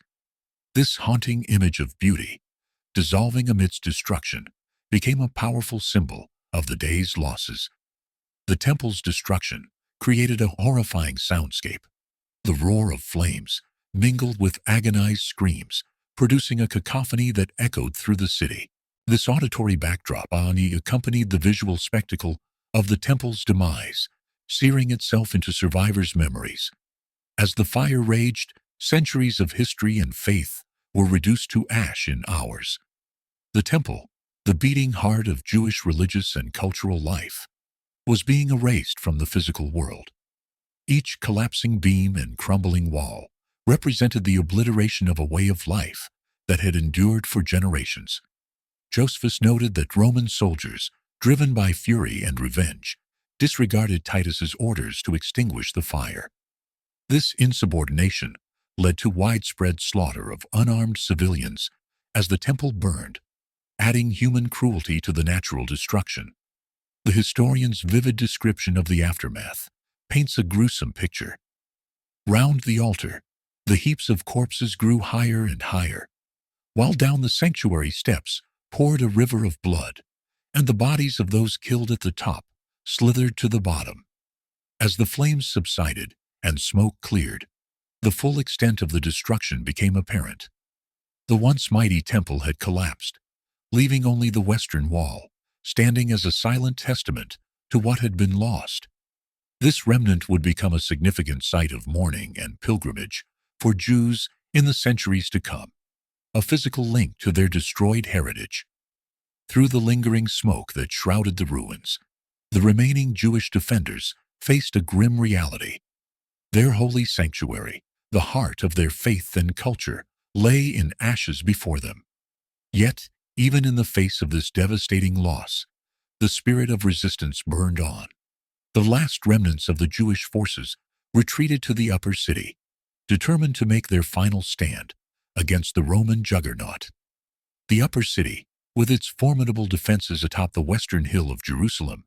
S1: This haunting image of beauty, dissolving amidst destruction, became a powerful symbol of the day's losses. The temple's destruction created a horrifying soundscape. The roar of flames mingled with agonized screams, producing a cacophony that echoed through the city. This auditory backdrop accompanied the visual spectacle of the temple's demise, searing itself into survivors' memories. As the fire raged, centuries of history and faith were reduced to ash in hours. The temple, the beating heart of Jewish religious and cultural life, was being erased from the physical world. Each collapsing beam and crumbling wall represented the obliteration of a way of life that had endured for generations. Josephus noted that Roman soldiers, driven by fury and revenge, disregarded Titus's orders to extinguish the fire. This insubordination led to widespread slaughter of unarmed civilians as the temple burned, adding human cruelty to the natural destruction. The historian's vivid description of the aftermath paints a gruesome picture. Round the altar, the heaps of corpses grew higher and higher, while down the sanctuary steps poured a river of blood, and the bodies of those killed at the top slithered to the bottom. As the flames subsided and smoke cleared, the full extent of the destruction became apparent. The once mighty temple had collapsed, leaving only the western wall, standing as a silent testament to what had been lost. This remnant would become a significant site of mourning and pilgrimage for Jews in the centuries to come, a physical link to their destroyed heritage. Through the lingering smoke that shrouded the ruins, the remaining Jewish defenders faced a grim reality. Their holy sanctuary, the heart of their faith and culture, lay in ashes before them. Yet, even in the face of this devastating loss, the spirit of resistance burned on. The last remnants of the Jewish forces retreated to the upper city, determined to make their final stand against the Roman juggernaut. The upper city, with its formidable defenses atop the western hill of Jerusalem,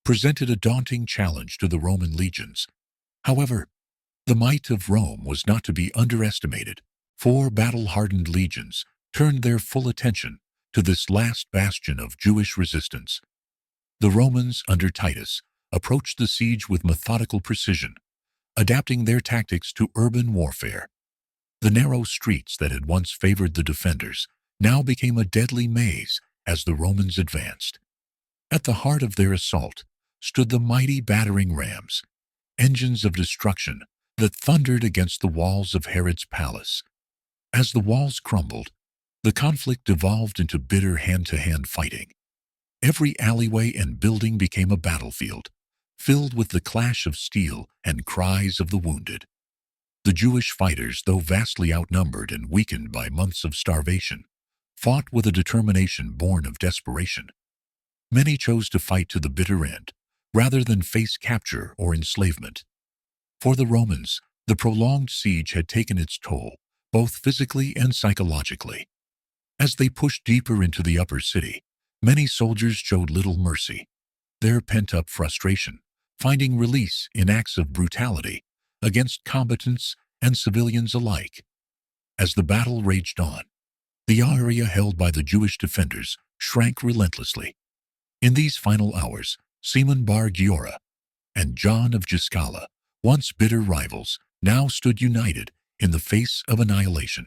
S1: presented a daunting challenge to the Roman legions. However, the might of Rome was not to be underestimated. 4 battle-hardened legions turned their full attention to this last bastion of Jewish resistance. The Romans, under Titus, approached the siege with methodical precision, adapting their tactics to urban warfare. The narrow streets that had once favored the defenders now became a deadly maze as the Romans advanced. At the heart of their assault stood the mighty battering rams, engines of destruction that thundered against the walls of Herod's palace. As the walls crumbled, The conflict devolved into bitter hand-to-hand fighting. Every alleyway and building became a battlefield, filled with the clash of steel and cries of the wounded. The Jewish fighters, though vastly outnumbered and weakened by months of starvation, fought with a determination born of desperation. Many chose to fight to the bitter end, rather than face capture or enslavement. For the Romans, the prolonged siege had taken its toll, both physically and psychologically. As they pushed deeper into the upper city, many soldiers showed little mercy, their pent-up frustration finding release in acts of brutality against combatants and civilians alike. As the battle raged on, the area held by the Jewish defenders shrank relentlessly. In these final hours, Simon bar Giora and John of Giscala, once bitter rivals, now stood united in the face of annihilation.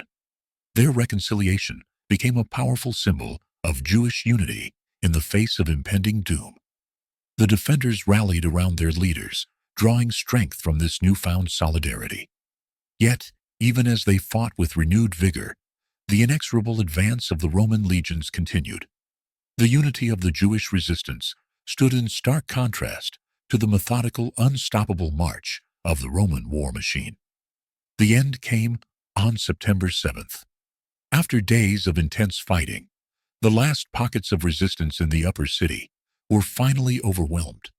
S1: Their reconciliation became a powerful symbol of Jewish unity in the face of impending doom. The defenders rallied around their leaders, drawing strength from this newfound solidarity. Yet, even as they fought with renewed vigor, the inexorable advance of the Roman legions continued. The unity of the Jewish resistance stood in stark contrast to the methodical, unstoppable march of the Roman war machine. The end came on September 7th. After days of intense fighting, the last pockets of resistance in the upper city were finally overwhelmed.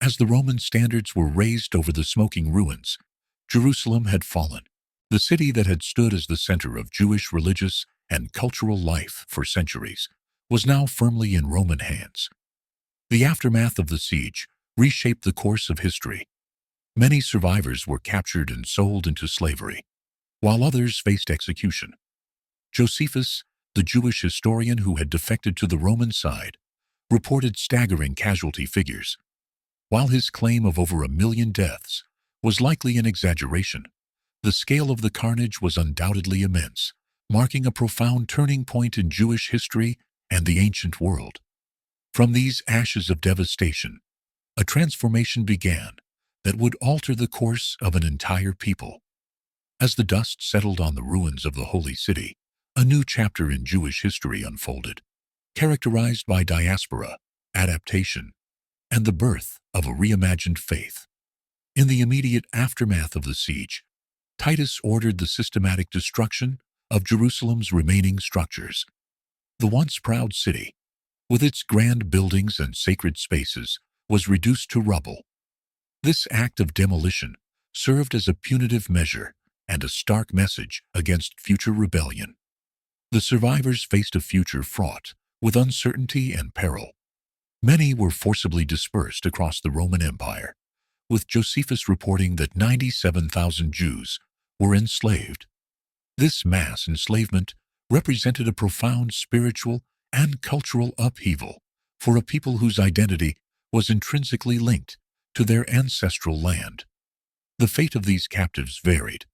S1: As the Roman standards were raised over the smoking ruins, Jerusalem had fallen. The city that had stood as the center of Jewish religious and cultural life for centuries was now firmly in Roman hands. The aftermath of the siege reshaped the course of history. Many survivors were captured and sold into slavery, while others faced execution. Josephus, the Jewish historian who had defected to the Roman side, reported staggering casualty figures. While his claim of over 1 million deaths was likely an exaggeration, the scale of the carnage was undoubtedly immense, marking a profound turning point in Jewish history and the ancient world. From these ashes of devastation, a transformation began that would alter the course of an entire people. As the dust settled on the ruins of the Holy City, a new chapter in Jewish history unfolded, characterized by diaspora, adaptation, and the birth of a reimagined faith. In the immediate aftermath of the siege, Titus ordered the systematic destruction of Jerusalem's remaining structures. The once proud city, with its grand buildings and sacred spaces, was reduced to rubble. This act of demolition served as a punitive measure and a stark message against future rebellion. The survivors faced a future fraught with uncertainty and peril. Many were forcibly dispersed across the Roman Empire, with Josephus reporting that 97,000 Jews were enslaved. This mass enslavement represented a profound spiritual and cultural upheaval for a people whose identity was intrinsically linked to their ancestral land. The fate of these captives varied,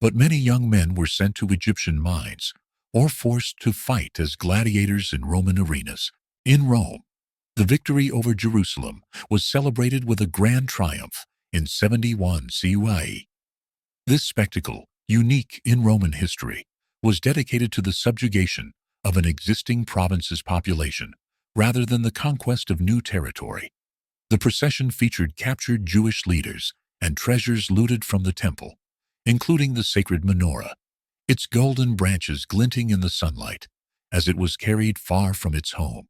S1: but many young men were sent to Egyptian mines or forced to fight as gladiators in Roman arenas. In Rome, the victory over Jerusalem was celebrated with a grand triumph in 71 CE. This spectacle, unique in Roman history, was dedicated to the subjugation of an existing province's population rather than the conquest of new territory. The procession featured captured Jewish leaders and treasures looted from the temple, including the sacred menorah, its golden branches glinting in the sunlight as it was carried far from its home.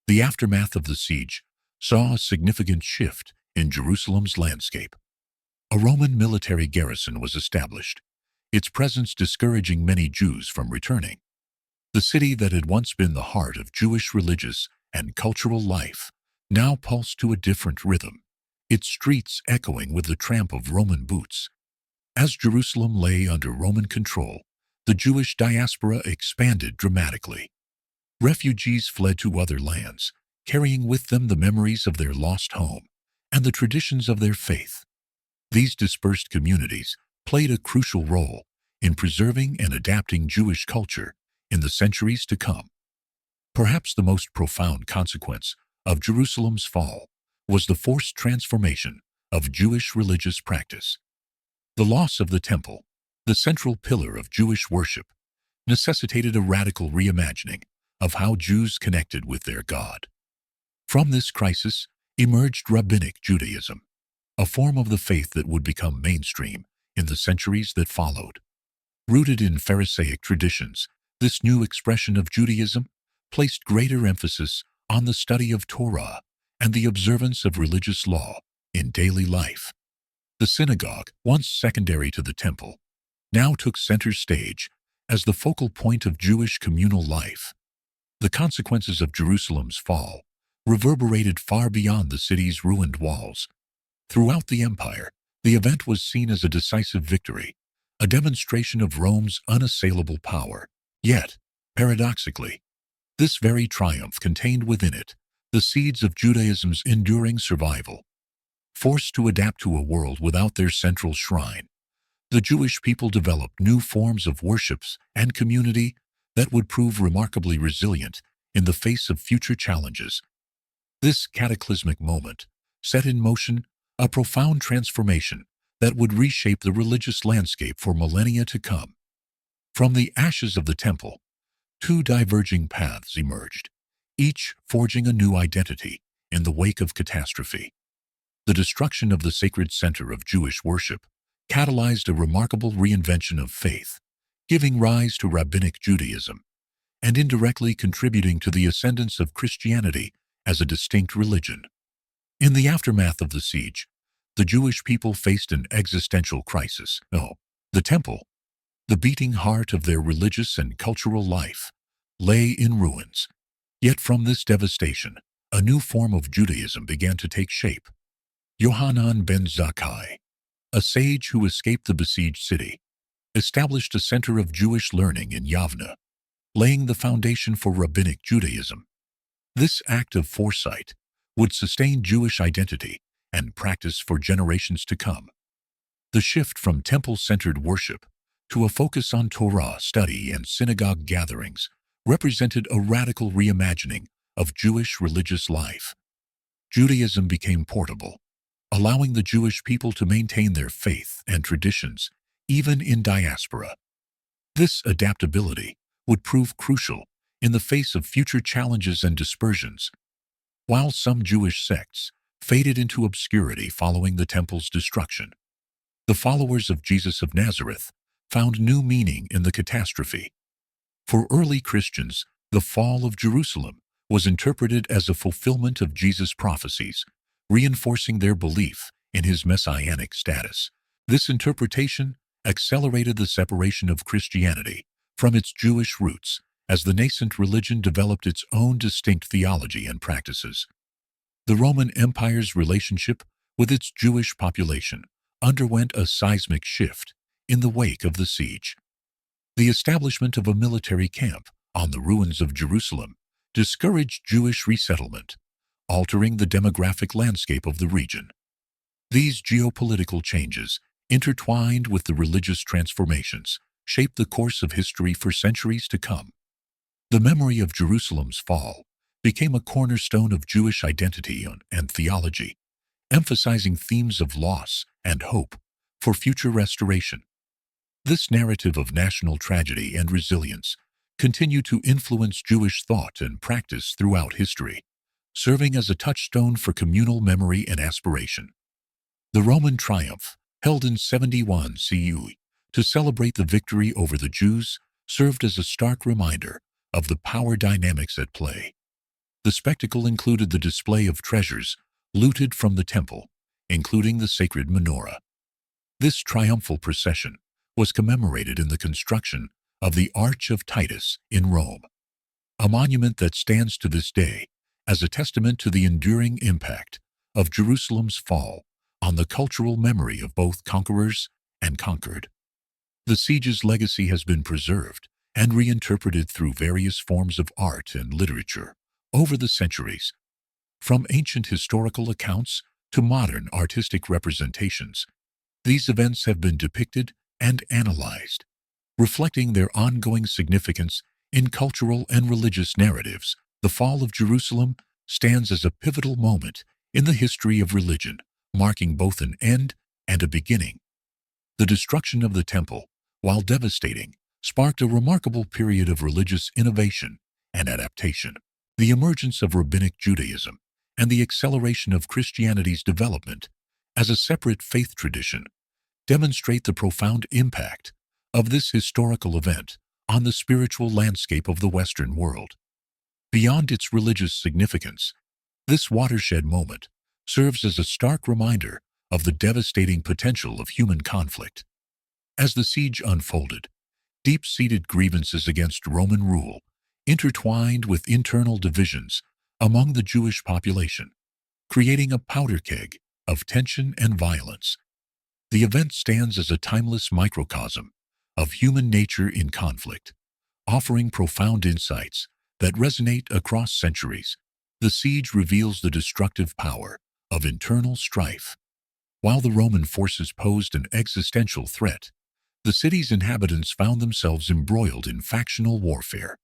S1: The aftermath of the siege saw a significant shift in Jerusalem's landscape. A Roman military garrison was established, its presence discouraging many Jews from returning. The city that had once been the heart of Jewish religious and cultural life now pulsed to a different rhythm, its streets echoing with the tramp of Roman boots. As Jerusalem lay under Roman control, the Jewish diaspora expanded dramatically. Refugees fled to other lands, carrying with them the memories of their lost home and the traditions of their faith. These dispersed communities played a crucial role in preserving and adapting Jewish culture in the centuries to come. Perhaps the most profound consequence of Jerusalem's fall was the forced transformation of Jewish religious practice. The loss of the temple, the central pillar of Jewish worship, necessitated a radical reimagining of how Jews connected with their God. From this crisis emerged Rabbinic Judaism, a form of the faith that would become mainstream in the centuries that followed. Rooted in Pharisaic traditions, this new expression of Judaism placed greater emphasis on the study of Torah and the observance of religious law in daily life. The synagogue, once secondary to the temple, now took center stage as the focal point of Jewish communal life. The consequences of Jerusalem's fall reverberated far beyond the city's ruined walls. Throughout the empire, the event was seen as a decisive victory, a demonstration of Rome's unassailable power. Yet, paradoxically, this very triumph contained within it the seeds of Judaism's enduring survival. Forced to adapt to a world without their central shrine, the Jewish people developed new forms of worships and community that would prove remarkably resilient in the face of future challenges. This cataclysmic moment set in motion a profound transformation that would reshape the religious landscape for millennia to come. From the ashes of the temple, two diverging paths emerged, each forging a new identity in the wake of catastrophe. The destruction of the sacred center of Jewish worship catalyzed a remarkable reinvention of faith, giving rise to Rabbinic Judaism, and indirectly contributing to the ascendance of Christianity as a distinct religion. In the aftermath of the siege, the Jewish people faced an existential crisis. The temple, the beating heart of their religious and cultural life, lay in ruins. Yet from this devastation, a new form of Judaism began to take shape. Yohanan ben Zakkai, a sage who escaped the besieged city, established a center of Jewish learning in Yavne, laying the foundation for Rabbinic Judaism. This act of foresight would sustain Jewish identity and practice for generations to come. The shift from temple-centered worship to a focus on Torah study and synagogue gatherings represented a radical reimagining of Jewish religious life. Judaism became portable, allowing the Jewish people to maintain their faith and traditions even in diaspora. This adaptability would prove crucial in the face of future challenges and dispersions. While some Jewish sects faded into obscurity following the temple's destruction, the followers of Jesus of Nazareth found new meaning in the catastrophe. For early Christians, the fall of Jerusalem was interpreted as a fulfillment of Jesus' prophecies, reinforcing their belief in his messianic status. This interpretation accelerated the separation of Christianity from its Jewish roots as the nascent religion developed its own distinct theology and practices. The Roman Empire's relationship with its Jewish population underwent a seismic shift in the wake of the siege. The establishment of a military camp on the ruins of Jerusalem discouraged Jewish resettlement, altering the demographic landscape of the region. These geopolitical changes, intertwined with the religious transformations, shaped the course of history for centuries to come. The memory of Jerusalem's fall became a cornerstone of Jewish identity and theology, emphasizing themes of loss and hope for future restoration. This narrative of national tragedy and resilience continued to influence Jewish thought and practice throughout history, serving as a touchstone for communal memory and aspiration. The Roman triumph, held in 71 CE to celebrate the victory over the Jews, served as a stark reminder of the power dynamics at play. The spectacle included the display of treasures looted from the temple, including the sacred menorah. This triumphal procession was commemorated in the construction of the Arch of Titus in Rome, a monument that stands to this day as a testament to the enduring impact of Jerusalem's fall on the cultural memory of both conquerors and conquered. The siege's legacy has been preserved and reinterpreted through various forms of art and literature over the centuries. From ancient historical accounts to modern artistic representations, these events have been depicted and analyzed, reflecting their ongoing significance in cultural and religious narratives. The fall of Jerusalem stands as a pivotal moment in the history of religion, marking both an end and a beginning. The destruction of the temple, while devastating, sparked a remarkable period of religious innovation and adaptation. The emergence of Rabbinic Judaism and the acceleration of Christianity's development as a separate faith tradition demonstrate the profound impact of this historical event on the spiritual landscape of the Western world. Beyond its religious significance, this watershed moment serves as a stark reminder of the devastating potential of human conflict. As the siege unfolded, deep-seated grievances against Roman rule intertwined with internal divisions among the Jewish population, creating a powder keg of tension and violence. The event stands as a timeless microcosm of human nature in conflict, offering profound insights that resonate across centuries. The siege reveals the destructive power of internal strife. While the Roman forces posed an existential threat, the city's inhabitants found themselves embroiled in factional warfare.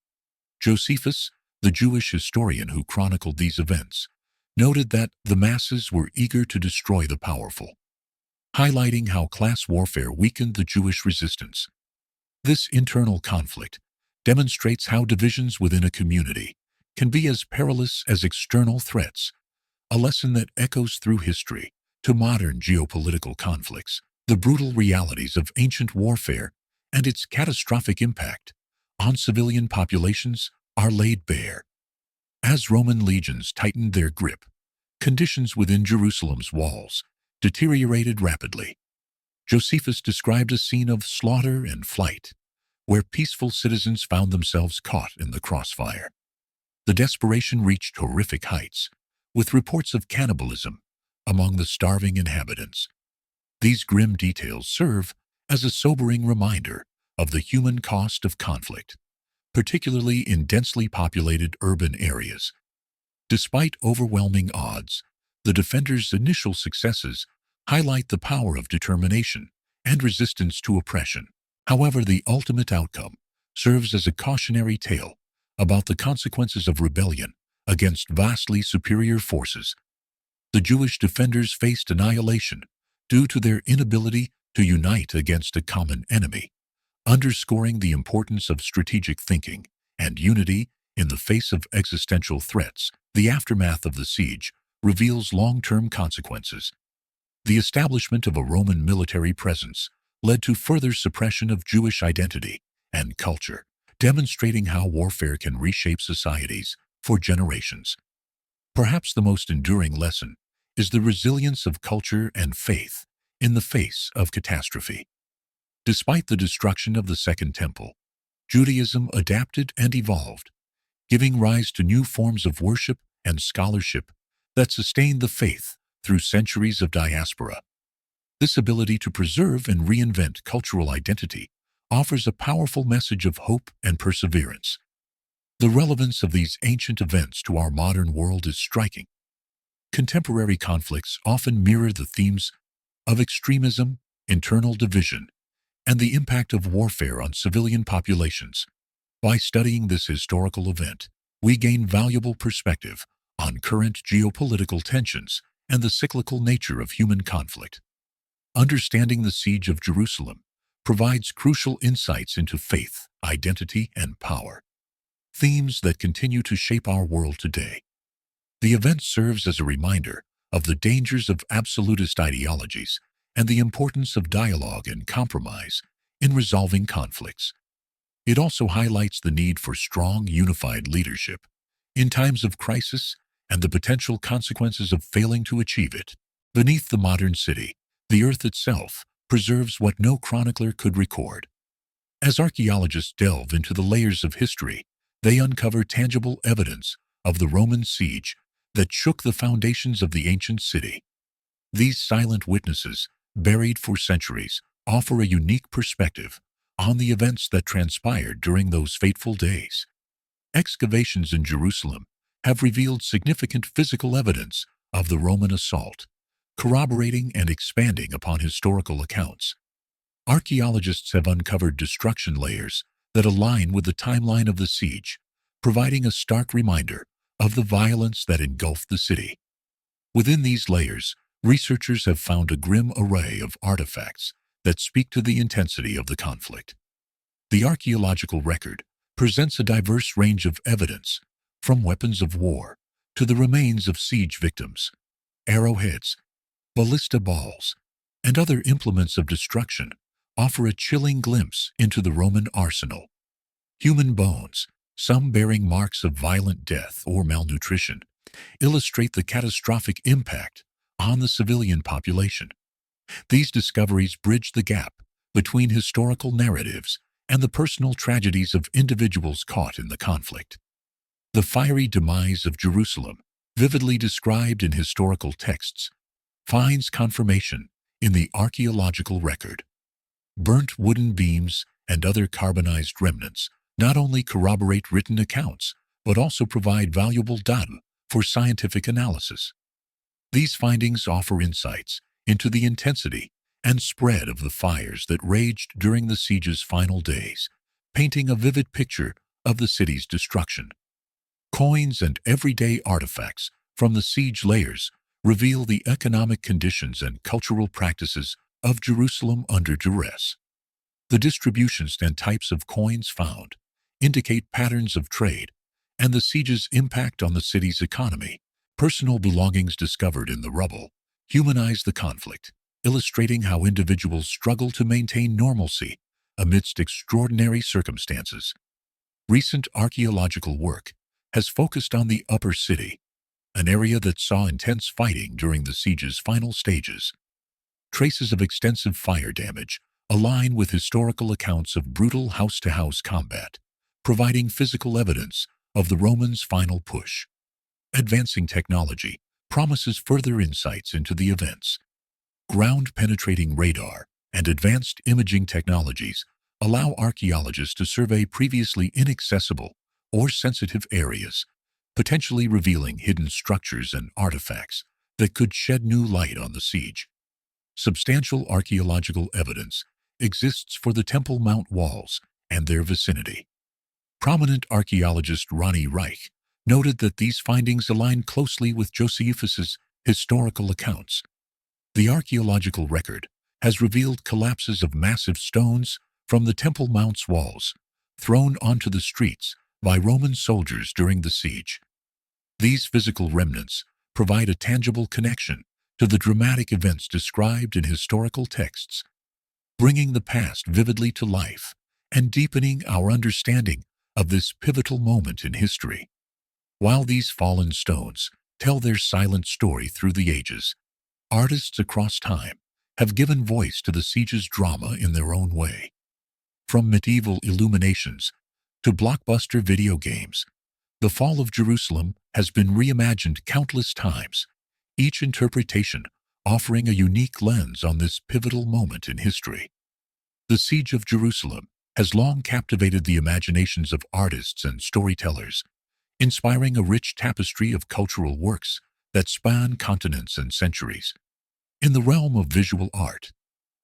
S1: Josephus, the Jewish historian who chronicled these events, noted that the masses were eager to destroy the powerful, highlighting how class warfare weakened the Jewish resistance. This internal conflict demonstrates how divisions within a community can be as perilous as external threats, a lesson that echoes through history to modern geopolitical conflicts. The brutal realities of ancient warfare and its catastrophic impact on civilian populations are laid bare. As Roman legions tightened their grip, conditions within Jerusalem's walls deteriorated rapidly. Josephus described a scene of slaughter and flight, where peaceful citizens found themselves caught in the crossfire. The desperation reached horrific heights, with reports of cannibalism among the starving inhabitants. These grim details serve as a sobering reminder of the human cost of conflict, particularly in densely populated urban areas. Despite overwhelming odds, the defenders' initial successes highlight the power of determination and resistance to oppression. However, the ultimate outcome serves as a cautionary tale about the consequences of rebellion against vastly superior forces. The Jewish defenders faced annihilation due to their inability to unite against a common enemy, underscoring the importance of strategic thinking and unity in the face of existential threats. The aftermath of the siege reveals long-term consequences. The establishment of a Roman military presence led to further suppression of Jewish identity and culture, demonstrating how warfare can reshape societies for generations. Perhaps the most enduring lesson is the resilience of culture and faith in the face of catastrophe. Despite the destruction of the Second Temple, Judaism adapted and evolved, giving rise to new forms of worship and scholarship that sustained the faith through centuries of diaspora. This ability to preserve and reinvent cultural identity offers a powerful message of hope and perseverance. The relevance of these ancient events to our modern world is striking. Contemporary conflicts often mirror the themes of extremism, internal division, and the impact of warfare on civilian populations. By studying this historical event, we gain valuable perspective on current geopolitical tensions and the cyclical nature of human conflict. Understanding the siege of Jerusalem provides crucial insights into faith, identity, and power, themes that continue to shape our world today. The event serves as a reminder of the dangers of absolutist ideologies and the importance of dialogue and compromise in resolving conflicts. It also highlights the need for strong, unified leadership in times of crisis and the potential consequences of failing to achieve it. Beneath the modern city, the earth itself preserves what no chronicler could record. As archaeologists delve into the layers of history, they uncover tangible evidence of the Roman siege that shook the foundations of the ancient city. These silent witnesses, buried for centuries, offer a unique perspective on the events that transpired during those fateful days. Excavations in Jerusalem have revealed significant physical evidence of the Roman assault, corroborating and expanding upon historical accounts. Archaeologists have uncovered destruction layers that align with the timeline of the siege, providing a stark reminder of the violence that engulfed the city. Within these layers, researchers have found a grim array of artifacts that speak to the intensity of the conflict. The archaeological record presents a diverse range of evidence, from weapons of war to the remains of siege victims, arrowheads, ballista balls, and other implements of destruction offer a chilling glimpse into the Roman arsenal. Human bones, some bearing marks of violent death or malnutrition, illustrate the catastrophic impact on the civilian population. These discoveries bridge the gap between historical narratives and the personal tragedies of individuals caught in the conflict. The fiery demise of Jerusalem, vividly described in historical texts, finds confirmation in the archaeological record. Burnt wooden beams and other carbonized remnants not only corroborate written accounts, but also provide valuable data for scientific analysis. These findings offer insights into the intensity and spread of the fires that raged during the siege's final days, painting a vivid picture of the city's destruction. Coins and everyday artifacts from the siege layers reveal the economic conditions and cultural practices of Jerusalem under duress. The distributions and types of coins found indicate patterns of trade and the siege's impact on the city's economy. Personal belongings discovered in the rubble humanize the conflict, illustrating how individuals struggle to maintain normalcy amidst extraordinary circumstances. Recent archaeological work has focused on the upper city, an area that saw intense fighting during the siege's final stages. Traces of extensive fire damage align with historical accounts of brutal house-to-house combat, providing physical evidence of the Romans' final push. Advancing technology promises further insights into the events. Ground-penetrating radar and advanced imaging technologies allow archaeologists to survey previously inaccessible or sensitive areas, potentially revealing hidden structures and artifacts that could shed new light on the siege. Substantial archaeological evidence exists for the Temple Mount walls and their vicinity. Prominent archaeologist Ronnie Reich noted that these findings align closely with Josephus's historical accounts. The archaeological record has revealed collapses of massive stones from the Temple Mount's walls, thrown onto the streets by Roman soldiers during the siege. These physical remnants provide a tangible connection to the dramatic events described in historical texts, bringing the past vividly to life and deepening our understanding of this pivotal moment in history. While these fallen stones tell their silent story through the ages, artists across time have given voice to the siege's drama in their own way. From medieval illuminations to blockbuster video games, the fall of Jerusalem has been reimagined countless times, each interpretation offering a unique lens on this pivotal moment in history. The Siege of Jerusalem has long captivated the imaginations of artists and storytellers, inspiring a rich tapestry of cultural works that span continents and centuries. In the realm of visual art,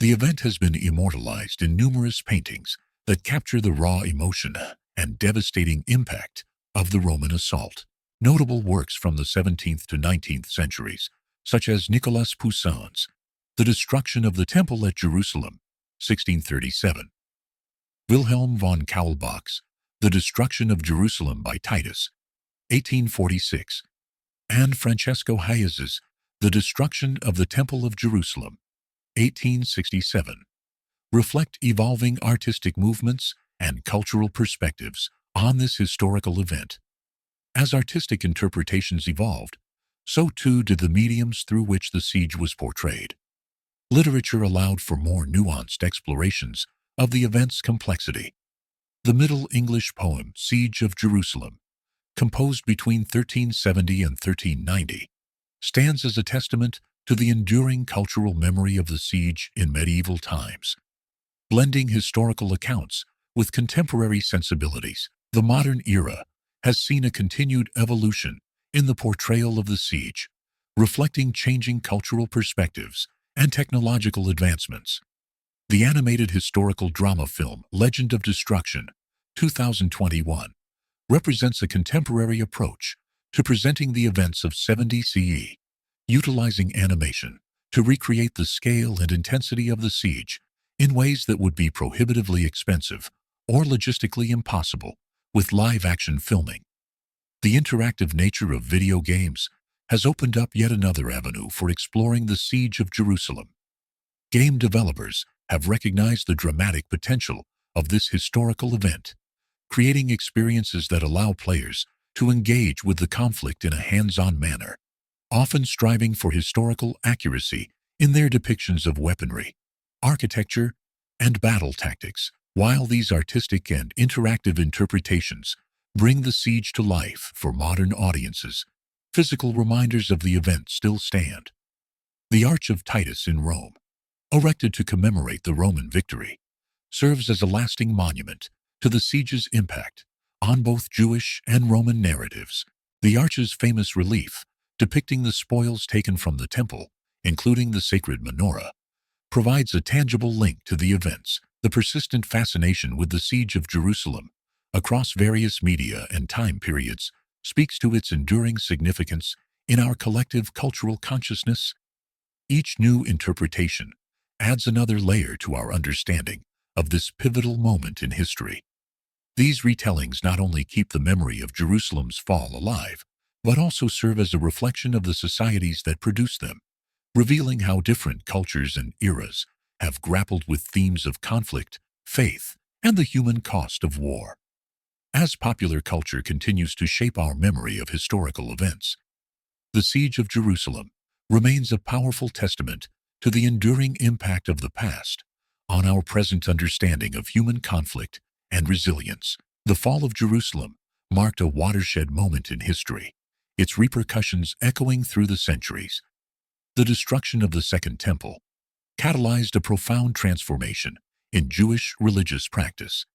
S1: the event has been immortalized in numerous paintings that capture the raw emotion and devastating impact of the Roman assault. Notable works from the 17th to 19th centuries, such as Nicolas Poussin's The Destruction of the Temple at Jerusalem, 1637, Wilhelm von Kaulbach's The Destruction of Jerusalem by Titus, 1846, and Francesco Hayez's The Destruction of the Temple of Jerusalem, 1867, reflect evolving artistic movements and cultural perspectives on this historical event. As artistic interpretations evolved, so too did the mediums through which the siege was portrayed. Literature allowed for more nuanced explorations of the event's complexity. The Middle English poem Siege of Jerusalem, composed between 1370 and 1390, stands as a testament to the enduring cultural memory of the siege in medieval times. Blending historical accounts with contemporary sensibilities, the modern era has seen a continued evolution in the portrayal of the siege, reflecting changing cultural perspectives and technological advancements. The animated historical drama film Legend of Destruction, 2021, represents a contemporary approach to presenting the events of 70 CE, utilizing animation to recreate the scale and intensity of the siege in ways that would be prohibitively expensive or logistically impossible with live-action filming. The interactive nature of video games has opened up yet another avenue for exploring the siege of Jerusalem. Game developers have recognized the dramatic potential of this historical event, creating experiences that allow players to engage with the conflict in a hands-on manner, often striving for historical accuracy in their depictions of weaponry, architecture, and battle tactics. While these artistic and interactive interpretations bring the siege to life for modern audiences, physical reminders of the event still stand. The Arch of Titus in Rome, erected to commemorate the Roman victory, serves as a lasting monument to the siege's impact on both Jewish and Roman narratives. The arch's famous relief, depicting the spoils taken from the temple, including the sacred menorah, provides a tangible link to the events. The persistent fascination with the siege of Jerusalem across various media and time periods speaks to its enduring significance in our collective cultural consciousness. Each new interpretation adds another layer to our understanding of this pivotal moment in history. These retellings not only keep the memory of Jerusalem's fall alive, but also serve as a reflection of the societies that produced them, revealing how different cultures and eras have grappled with themes of conflict, faith, and the human cost of war. As popular culture continues to shape our memory of historical events, the Siege of Jerusalem remains a powerful testament to the enduring impact of the past on our present understanding of human conflict and resilience. The fall of Jerusalem marked a watershed moment in history, its repercussions echoing through the centuries. The destruction of the Second Temple catalyzed a profound transformation in Jewish religious practice,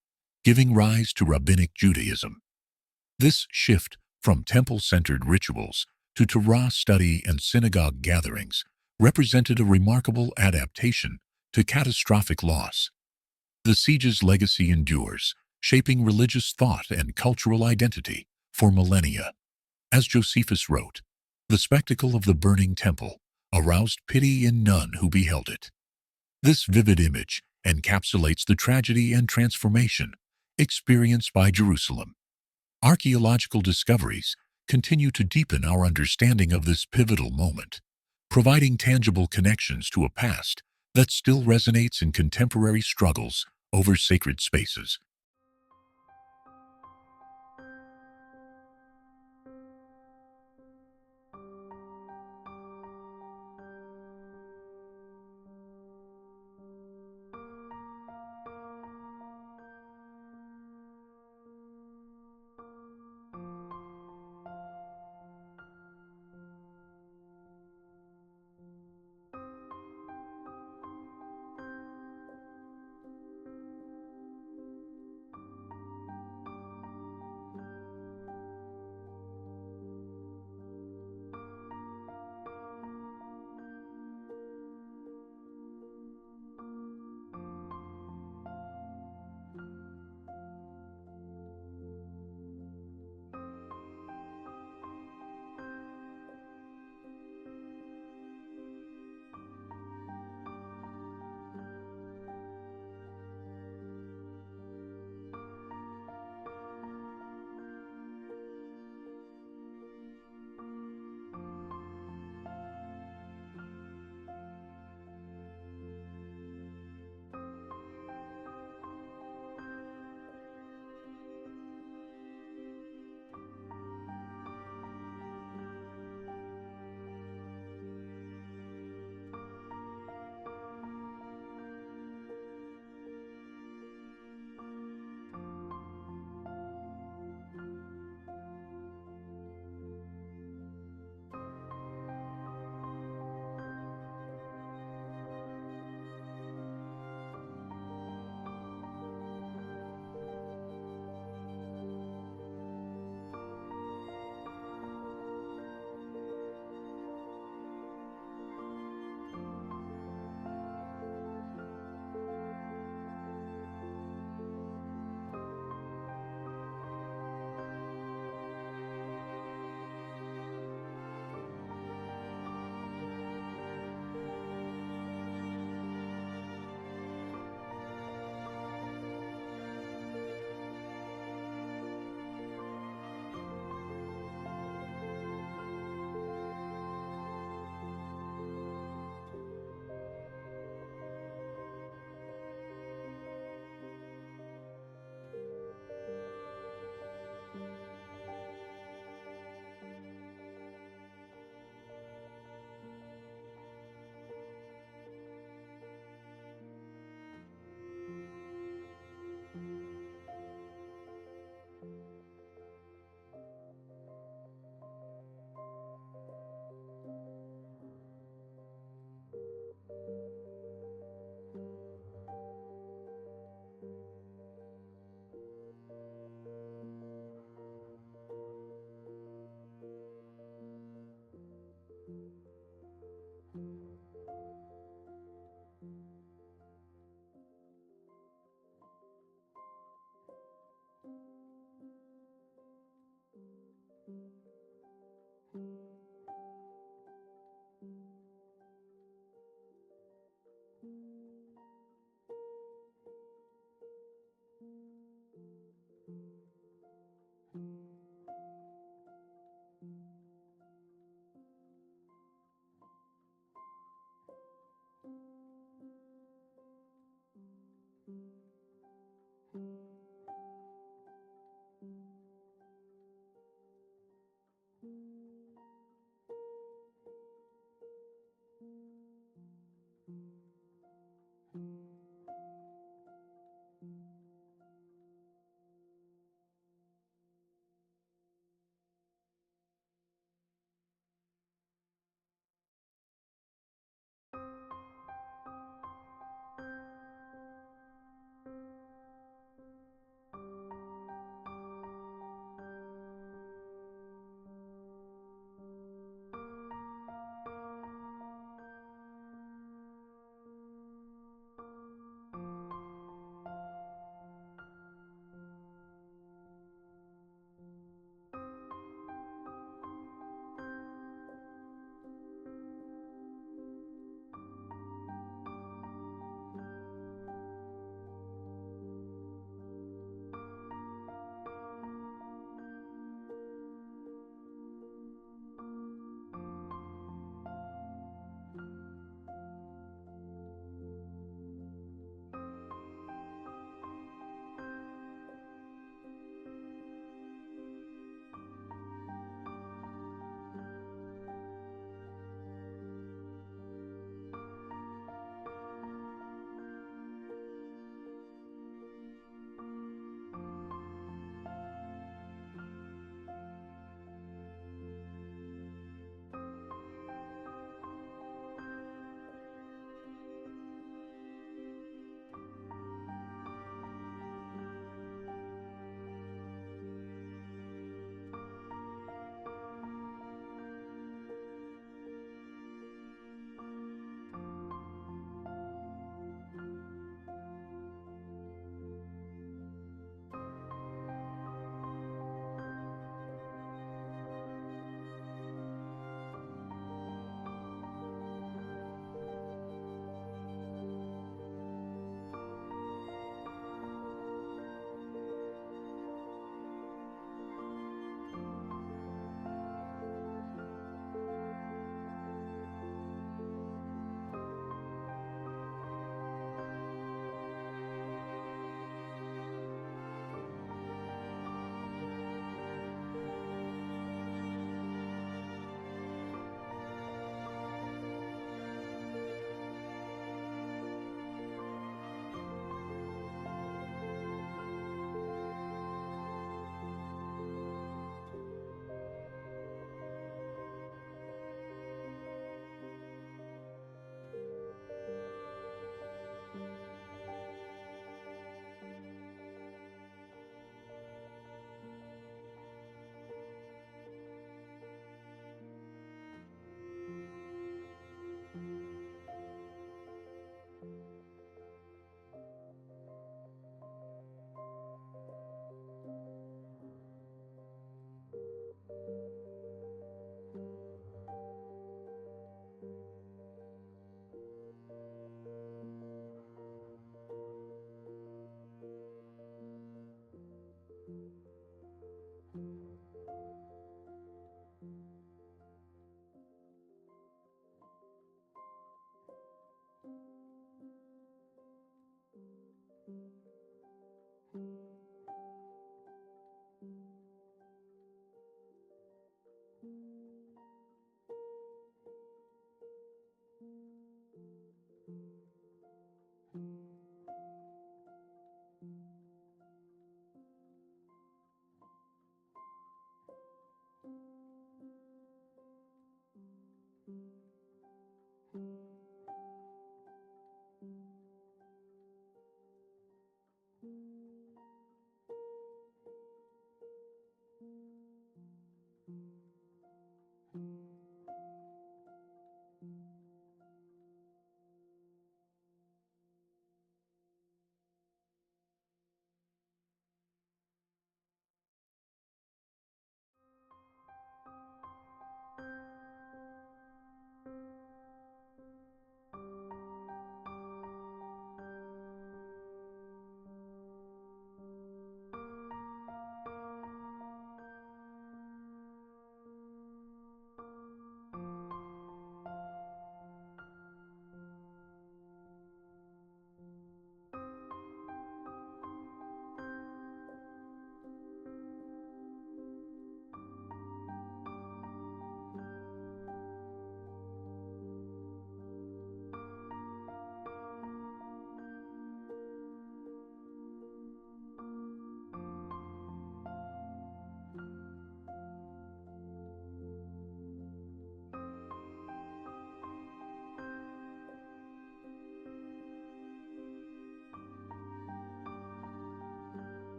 S1: giving rise to Rabbinic Judaism. This shift from temple-centered rituals to Torah study and synagogue gatherings represented a remarkable adaptation to catastrophic loss. The siege's legacy endures, shaping religious thought and cultural identity for millennia. As Josephus wrote, "The spectacle of the burning temple aroused pity in none who beheld it." This vivid image encapsulates the tragedy and transformation experienced by Jerusalem. Archaeological discoveries continue to deepen our understanding of this pivotal moment, providing tangible connections to a past that still resonates in contemporary struggles over sacred spaces.